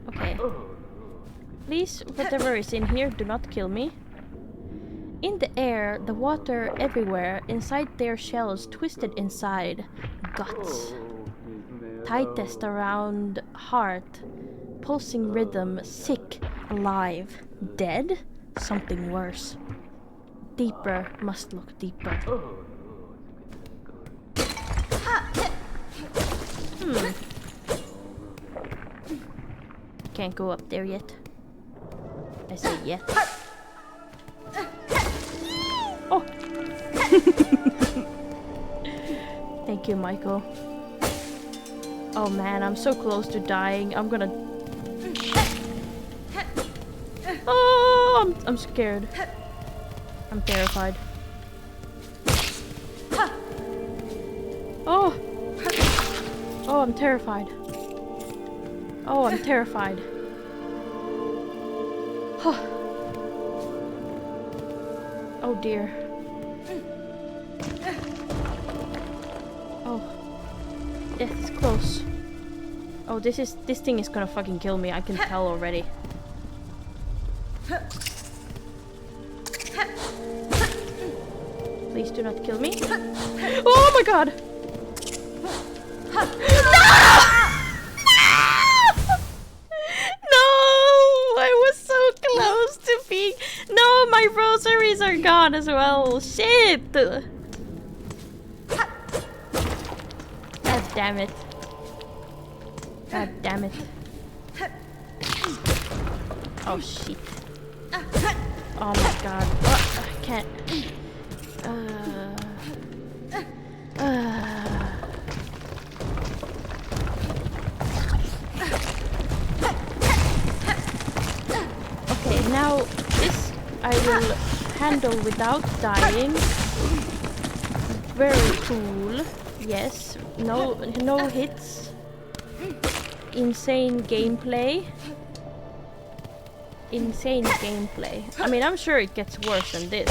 Okay. Please, whatever is in here, do not kill me. In the air, the water everywhere, inside their shells, twisted inside. Guts. Tightest around heart. Pulsing rhythm, sick, alive. Dead? Something worse. Deeper, must look deeper. Can't go up there yet. I say yet. Oh! Thank you, Michael. Oh man, I'm so close to dying. I'm gonna... Oh, I'm scared. I'm terrified. Oh! Oh, I'm terrified. Oh, I'm terrified. Oh dear. Oh. Death is close. Oh, this thing is gonna fucking kill me. I can tell already. Please do not kill me. Oh my god! No! No! I was so close to being... No, my rosaries are gone as well. Shit! God damn it. God damn it. Oh shit. Oh my god. Oh, I can't. Okay, now this I will handle without dying. Very cool. Yes. No hits. Insane gameplay. Insane gameplay. I mean, I'm sure it gets worse than this.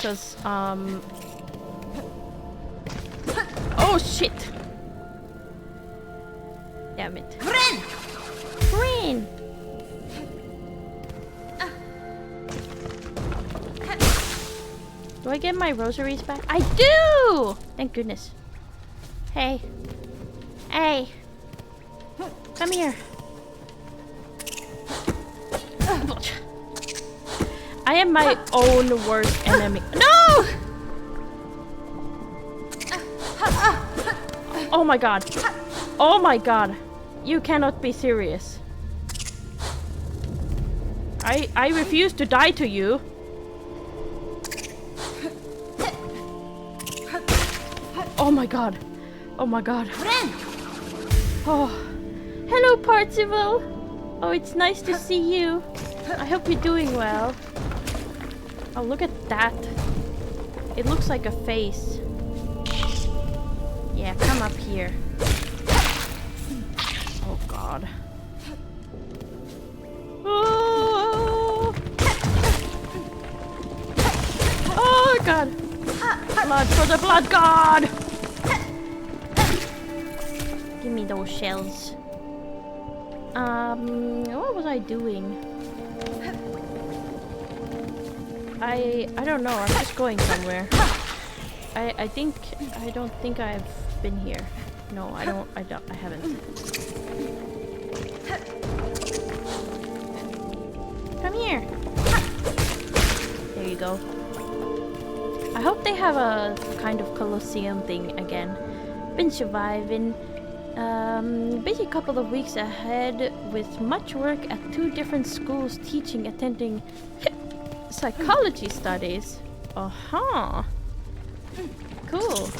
Cause oh shit! Damn it. Green! Do I get my rosaries back? I do! Thank goodness. Hey. Hey. Come here. I am my own worst enemy. No! Oh my god. Oh my god. You cannot be serious. I refuse to die to you. Oh my god. Oh my god. Oh. Hello, Parzival. Oh, it's nice to see you. I hope you're doing well. Oh, look at that. It looks like a face. Yeah, come up here. Oh god. Oh, oh god. Blood for the blood god. Give me those shells. What was I doing? I don't know. I'm just going somewhere. I don't think I've been here. No, I haven't. Come here. There you go. I hope they have a kind of Colosseum thing again. Been surviving. Busy couple of weeks ahead with much work at 2 different schools teaching, attending psychology studies. Cool.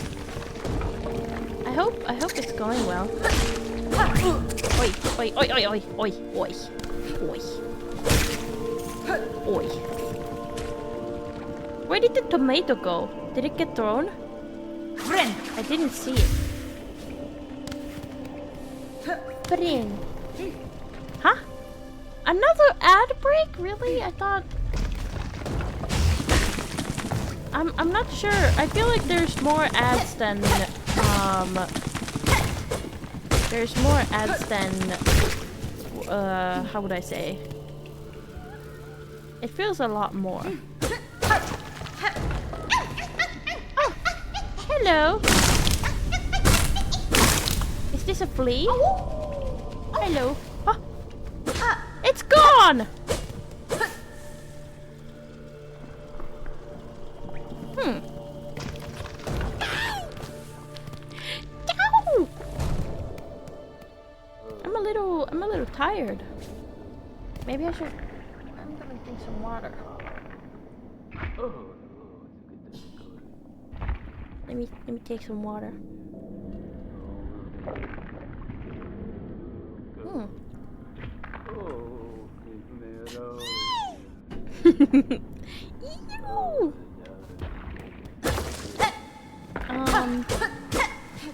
I hope it's going well. Oi, oi, oi, oi, oi, oi, oi, oi. Oi. Where did the tomato go? Did it get thrown? I didn't see it. Brin. Huh? Another ad break? Really? I thought... I'm not sure. I feel like there's more ads than... There's more ads than... how would I say? It feels a lot more. Oh! Hello! Is this a flea? Hello. Oh. It's gone! I'm a little tired. Maybe I should... I'm gonna drink some water. Let me take some water.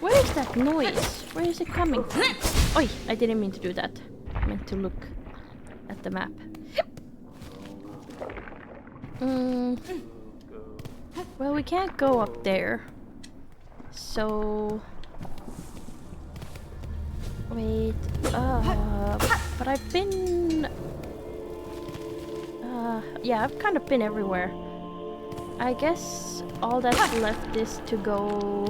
Where is that noise? Where is it coming from? Oi! I didn't mean to do that. I meant to look at the map. Well, we can't go up there. So... Wait... but I've been... yeah, I've kind of been everywhere. I guess all that's left is to go...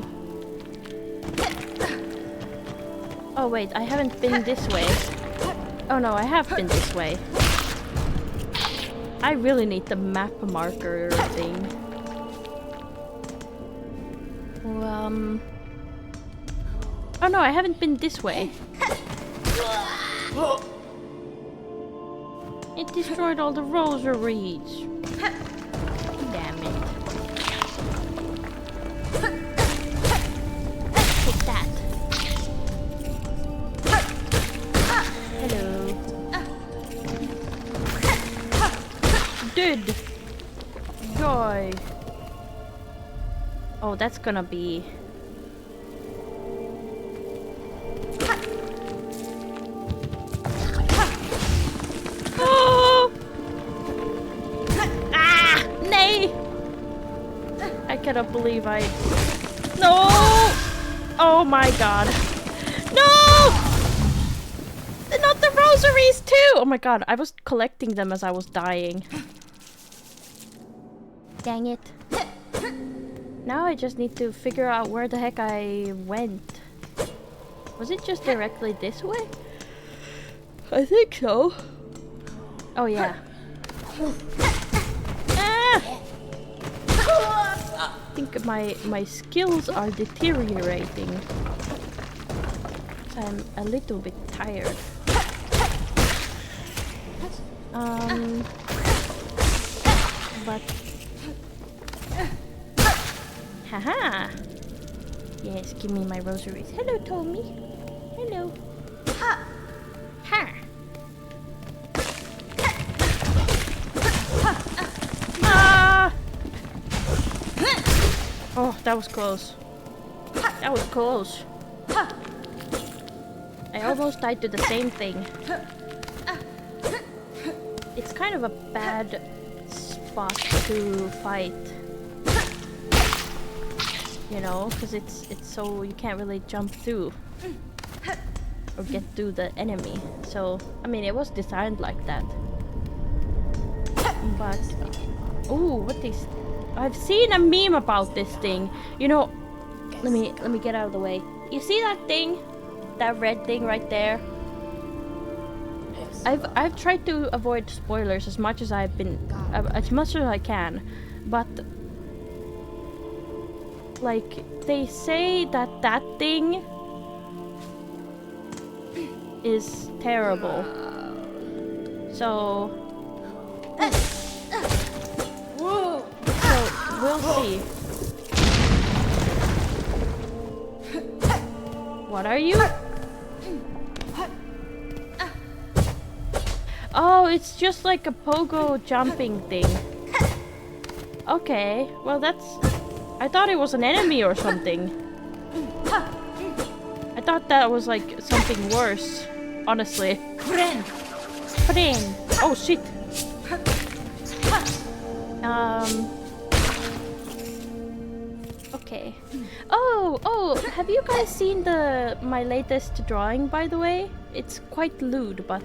Oh wait, I haven't been this way. Oh no, I have been this way. I really need the map marker thing. Oh no, I haven't been this way. It destroyed all the rosaries. Damn Oh, that's gonna be... Oh! Ah! Nay! I cannot believe I... No! Oh my god. No! Not the rosaries too! Oh my god, I was collecting them as I was dying. Dang it. Now I just need to figure out where the heck I went. Was it just directly this way? I think so. Oh yeah. Ah! I think my skills are deteriorating. I'm a little bit tired. But haha! Yes, give me my rosaries. Hello, Tommy. Hello. Ha! Ha! Ah! Oh, that was close. That was close. I almost died to the same thing. It's kind of a bad spot to fight. You know, because it's so you can't really jump through or get through the enemy. So I mean, it was designed like that. But ooh, what is? I've seen a meme about this thing. You know, let me get out of the way. You see that thing, that red thing right there? I've tried to avoid spoilers as much as as much as I can, but. Like, they say that that thing is terrible. So... So, we'll see. What are you? Oh, it's just like a pogo jumping thing. Okay, well that's... I thought it was an enemy or something. I thought that was like something worse, honestly. Friend. Oh shit. Okay. Oh, have you guys seen my latest drawing, by the way? It's quite lewd, but...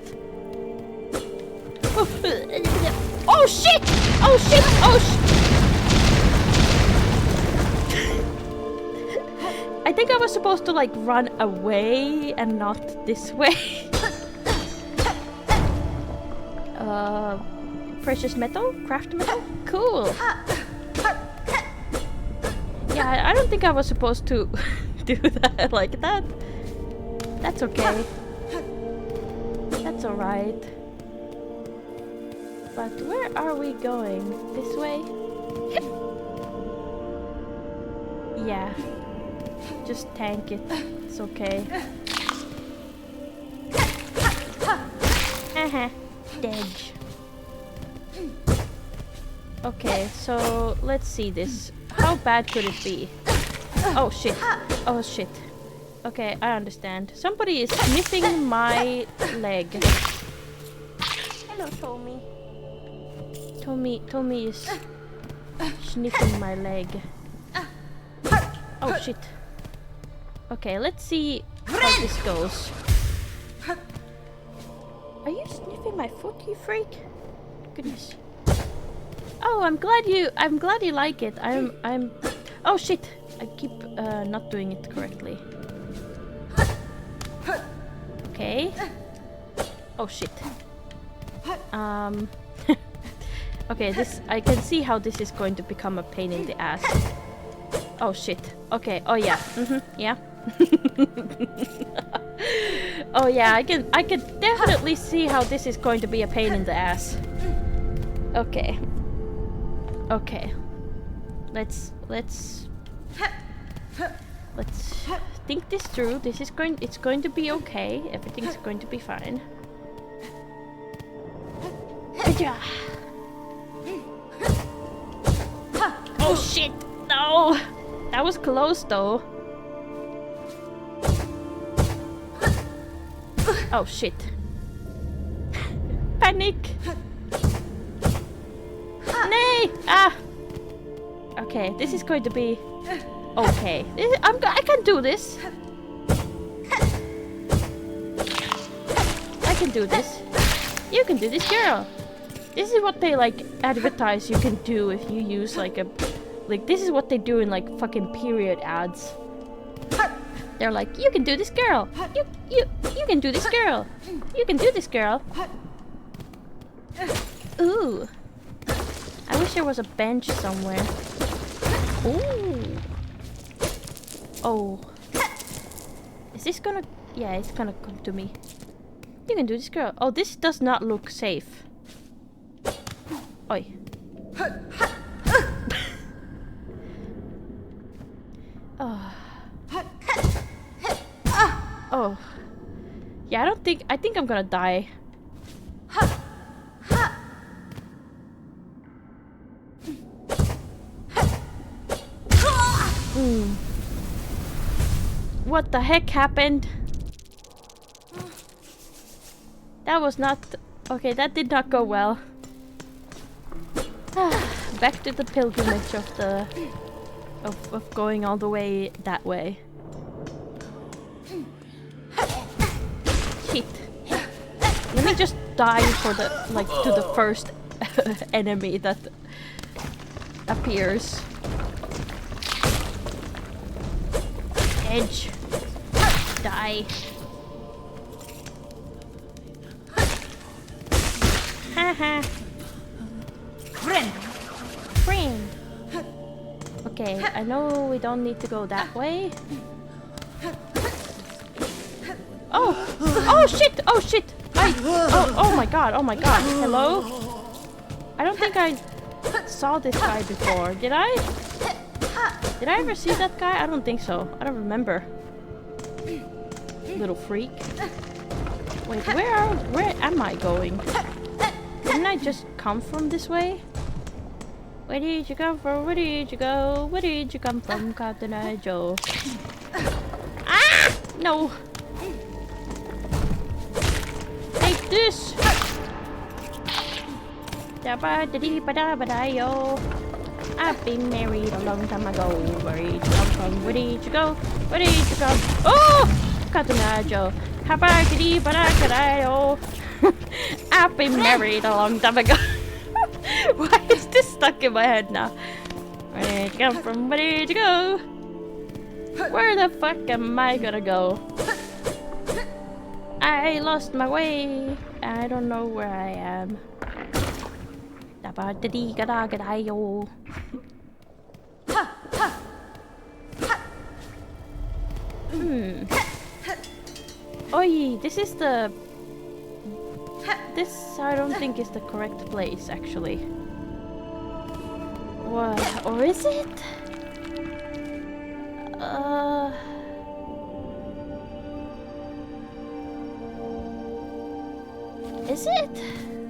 Oh shit! Oh shit! Oh shit! I think I was supposed to like run away and not this way. Precious metal? Craft metal? Cool. Yeah, I don't think I was supposed to do that like that. That's okay. That's alright. But where are we going? This way? Yeah. Just tank it. It's okay. Haha. Dodge. Okay, so let's see this. How bad could it be? Oh shit. Oh shit. Okay, I understand. Somebody is sniffing my leg. Hello, Tommy. Tommy is sniffing my leg. Oh shit. Okay, let's see how this goes. Are you sniffing my foot, you freak? Goodness. Oh, I'm glad you like it. I'm oh shit. I keep not doing it correctly. Okay. Oh shit. Okay, this I can see how this is going to become a pain in the ass. Oh shit. Okay. Oh yeah. Yeah. Oh yeah, I can definitely see how this is going to be a pain in the ass. Okay. Okay. Let's think this through. It's going to be okay. Everything's going to be fine. Oh shit! No! That was close though. Oh shit. Panic! Nay! Ah! Okay, this is going to be okay. I can do this. I can do this. You can do this, girl. This is what they like advertise you can do if you use like a this is what they do in like fucking period ads. They're like, you can do this, girl. You can do this, girl. You can do this, girl. Ooh. I wish there was a bench somewhere. Ooh. Oh. Is this gonna... Yeah, it's gonna come to me. You can do this, girl. Oh, this does not look safe. Oi. Oh. Oh. Yeah, I think I'm gonna die. What the heck happened? That was not... Okay, that did not go well. Back to the pilgrimage of the... Of going all the way that way. Shit. Let me just die for the... Like, to the first enemy that appears. Edge. Die. Haha. Friend. Okay, I know we don't need to go that way. Oh! Oh shit! Oh shit! Oh my god! Oh my god! Hello? I don't think I saw this guy before. Did I? Did I ever see that guy? I don't think so. I don't remember. Little freak. Wait, where am I going? Didn't I just come from this way? Where did you come from? Where did you go? Where did you come from, Captain Joe? Ah! No! Take this! Da-ba-da-dee-ba-da-ba-da-yo. I've been married a long time ago. Where did you come from? Where did you go? Where did you come? Oh! Captain Joe. Ha-ba-da-dee-ba-da-ba-da-yo. I've been married a long time ago. Why is this stuck in my head now? Where did you come from? Where did you go? Where the fuck am I gonna go? I lost my way. I don't know where I am. Da-ba-da-dee-ga-da-ga-da-yo. Oi, this is the... This I don't think is the correct place, actually. What? Or is it? Is it?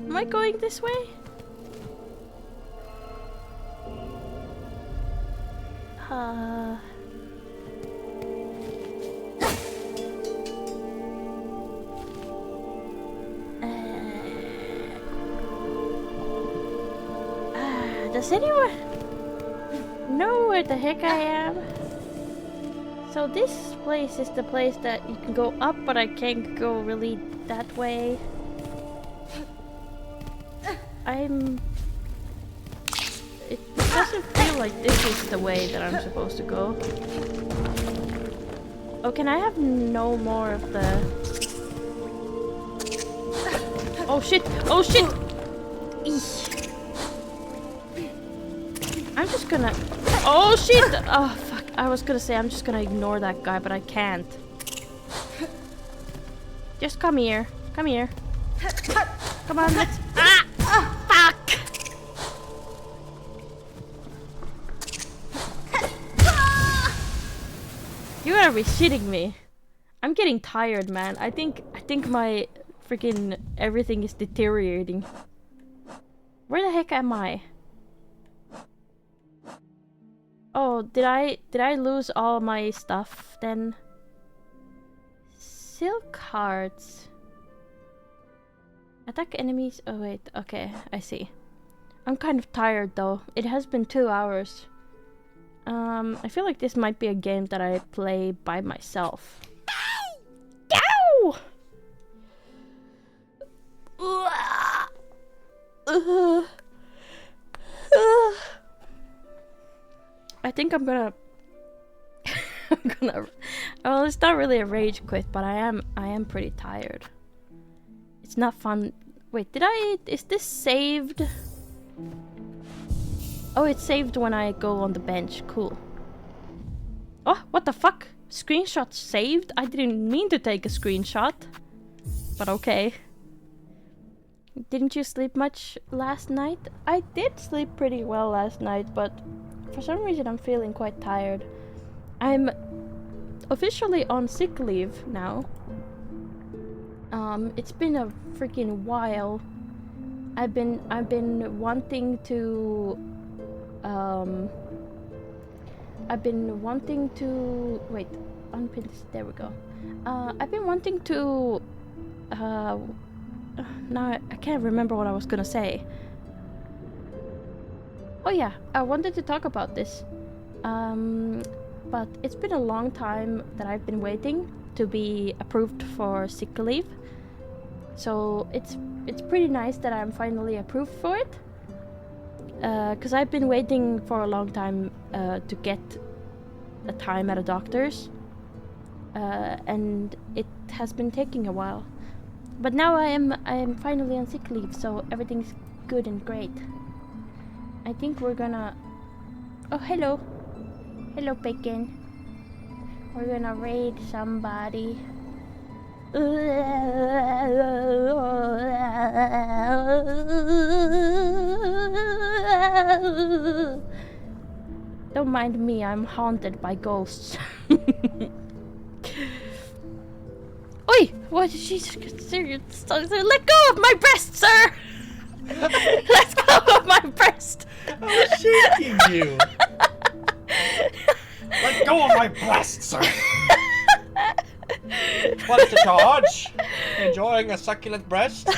Am I going this way? Does anyone know where the heck I am? So this place is the place that you can go up, but I can't go really that way. It doesn't feel like this is the way that I'm supposed to go. Oh, can I have no more of the... Oh shit! Oh shit! Eesh. I'm just gonna... Oh shit! Oh fuck, I was gonna say I'm just gonna ignore that guy, but I can't. Just come here. Come here. Come on, let's... Ah! Oh, fuck! You gotta be shitting me. I'm getting tired, man. I think my freaking everything is Oh, did I lose all my stuff then? Silk hearts. Attack enemies. Oh wait, okay, I see. I'm kind of tired though. It has been 2 hours. I feel like this might be a game that I play by myself. Ow! I think I'm gonna well, it's not really a rage quit, but I am pretty tired. It's not fun. Wait, is this saved? Oh, it's saved when I go on the bench. Cool. Oh, what the fuck? Screenshot saved? I didn't mean to take a screenshot. But okay. Didn't you sleep much last night? I did sleep pretty well last night, but for some reason I'm feeling quite tired. I'm officially on sick leave now. It's been a freaking while. I've been wanting to wait, unpin this, there we go. I've been wanting to now I can't remember what I was gonna say. Oh yeah, I wanted to talk about this. But it's been a long time that I've been waiting to be approved for sick leave. So it's pretty nice that I'm finally approved for it. Because I've been waiting for a long time to get a time at a doctor's. And it has been taking a while. But now I am finally on sick leave, so everything's good and great. I think we're gonna... Oh, hello. Hello, Bacon. We're gonna raid somebody. Don't mind me, I'm haunted by ghosts. Oi! What is she? Let go of my breast, sir! Let go of my breast! I was shaking you. Let go of my breast, sir. What's the charge? Enjoying a succulent breast?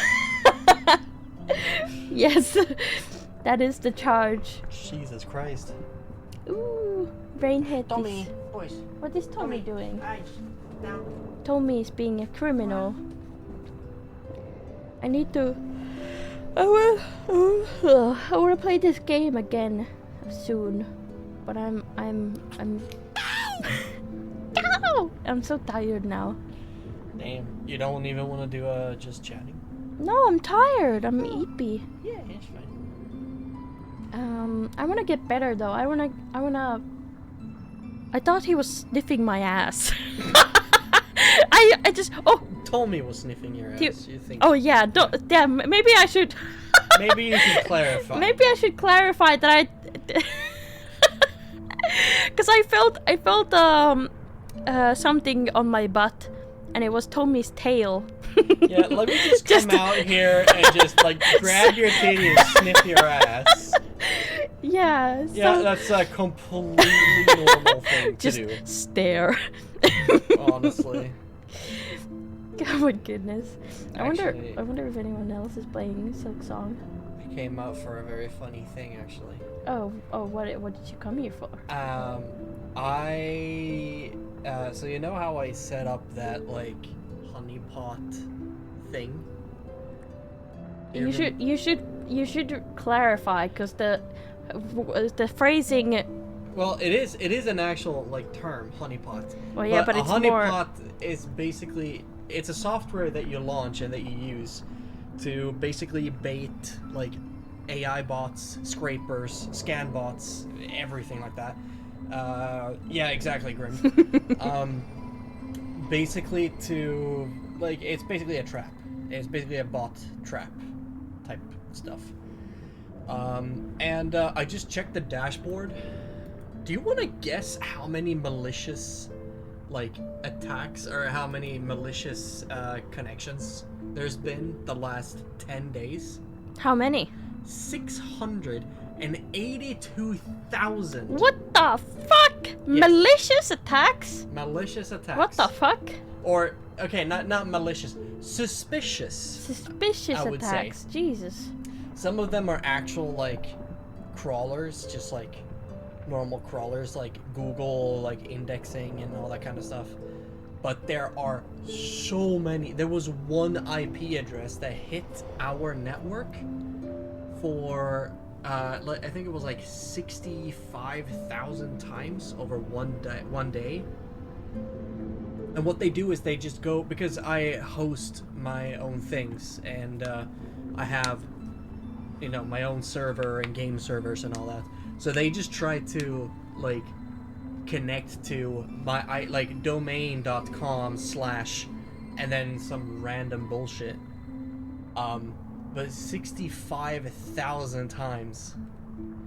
Yes, that is the charge. Jesus Christ. Ooh, brainhead. Tommy, boys. What is Tommy doing? Eyes down. Tommy is being a criminal. I need to. I want to play this game again soon, but I'm I'm so tired now. Damn, you don't even want to do just chatting? No, I'm tired. I'm eepy. Yeah, it's fine. I want to get better though. I thought he was sniffing my ass. I just Tommy was sniffing your ass. You think? Oh yeah, maybe I should. Maybe you should clarify. Maybe I should clarify that I. Because I felt something on my butt, and it was Tommy's tail. Yeah, let me just come out here and just like grab your titty and sniff your ass. Yeah. Yeah, that's a completely normal thing to do. Just stare. Honestly. Oh my goodness. Actually, I wonder if anyone else is playing Silksong. I came out for a very funny thing actually. Oh, what did you come here for? So you know how I set up that like honeypot thing? You should clarify, because the phrasing. Well, it is an actual like term, honeypot. Well, yeah, but it's a more. honeypot is basically it's a software that you launch and that you use to basically bait like AI bots, scrapers, scan bots, everything like that. Yeah, exactly, Grim. Basically to like it's basically a trap. It's basically a bot trap type stuff. And I just checked the dashboard. Do you want to guess how many malicious like attacks or how many malicious connections there's been the last 10 days? How many? 600 and 82,000 What the fuck? Malicious attacks? malicious attacks. What the fuck? Or okay, not malicious, suspicious. Suspicious I would say. attacks. Jesus. Some of them are actual like crawlers, just like normal crawlers, like Google, like indexing and all that kind of stuff. But there are so many. There was one IP address that hit our network for I think it was like 65,000 times over one day. And what they do is they just go, because I host my own things and I have, you know, my own server and game servers and all that. So they just try to like connect to my like domain.com/ and then some random bullshit. But 65,000 times.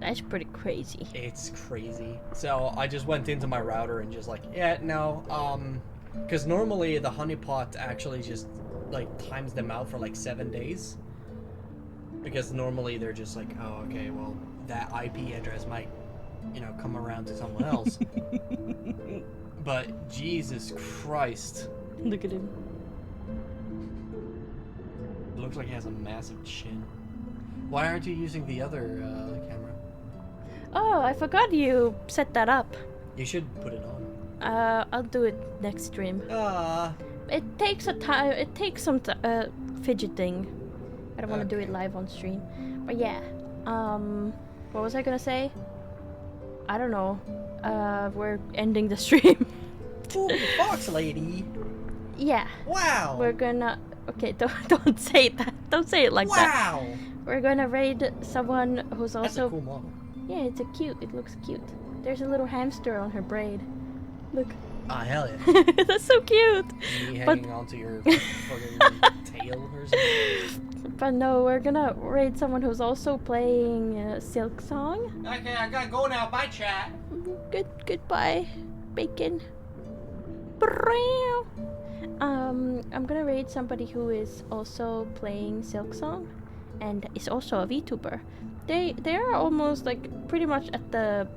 That's pretty crazy. It's crazy. So I just went into my router and just like, yeah, no, because normally the honeypot actually just like times them out for like 7 days. Because normally they're just like, oh, okay, well, that IP address might, you know, come around to someone else. But Jesus Christ. Look at him. It looks like he has a massive chin. Why aren't you using the other camera? Oh, I forgot you set that up. You should put it on. I'll do it next stream. Ah. It takes a time. It takes some fidgeting. I don't want to do Okay. it live on stream. But yeah. What was I gonna say? I don't know. We're ending the stream. Ooh, fox lady. Yeah. Wow. We're gonna. Okay, don't say that. Don't say it like that. Wow. We're gonna raid someone who's That's a also. cool model. Yeah, it's a cute. It looks cute. There's a little hamster on her braid. Look. Ah, hell yeah. That's so cute. Me But- hanging onto your fucking tail or something. But no, we're gonna raid someone who's also playing Silksong. Okay, I gotta go now. Bye, chat. Goodbye, bacon. I'm gonna raid somebody who is also playing Silksong, and is also a VTuber. They are almost like pretty much at the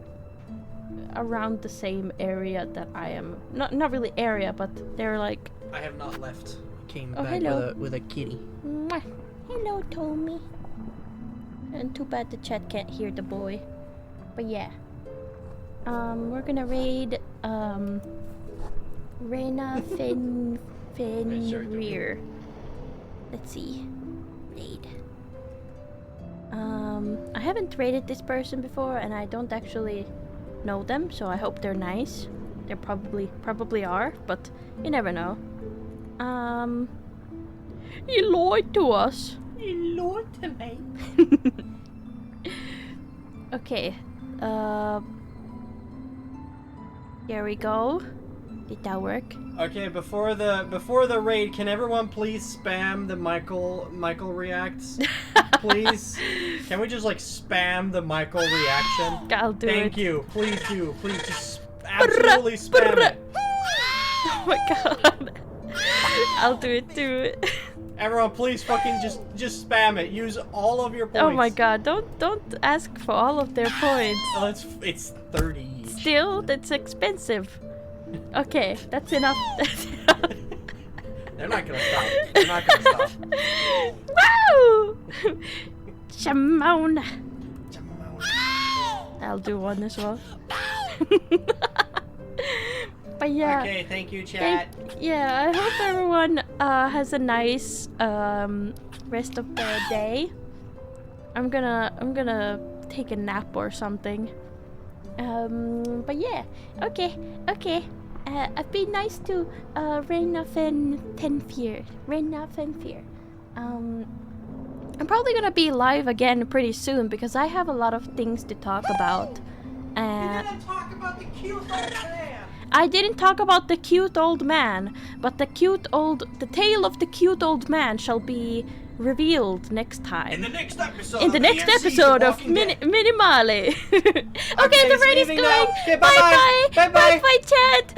around the same area that I am. Not really area, but they're like. I have not left. Came Oh, back hello. with a kitty. Mwah. Hello, Tommy. And too bad the chat can't hear the boy. But yeah. We're gonna raid Reyna Fenrir. Let's see. Raid. I haven't raided this person before, and I don't actually know them, so I hope they're nice. They probably are, but you never know. He lied to us. You lied to me. Okay. Here we go. Did that work? Okay, before the raid, can everyone please spam the Michael reacts? Please. Can we just like spam the Michael reaction? I'll do Thank it. you. Please do. Please just absolutely spam it. Oh my god. I'll do it too. Everyone, please fucking just spam it. Use all of your points. Oh my god, don't ask for all of their points. Oh, it's 30 each. Still, that's expensive. Okay, that's enough. They're not gonna stop. They're not gonna stop. Woo! Shimon. I'll do one as well. But yeah. Okay, thank you, chat. Yeah, I hope everyone has a nice rest of the day. I'm gonna take a nap or something. But yeah, okay. I've been nice to Reyna Fenrir. I'm probably gonna be live again pretty soon because I have a lot of things to talk about. You didn't talk about the cute old man. I didn't talk about the cute old man, but the tale of the cute old man shall be revealed next time. In the next episode. In the next episode of Minimale. Okay, the raid is leaving going. now. Okay, Bye bye-bye. bye. Bye-bye. Bye bye, chat.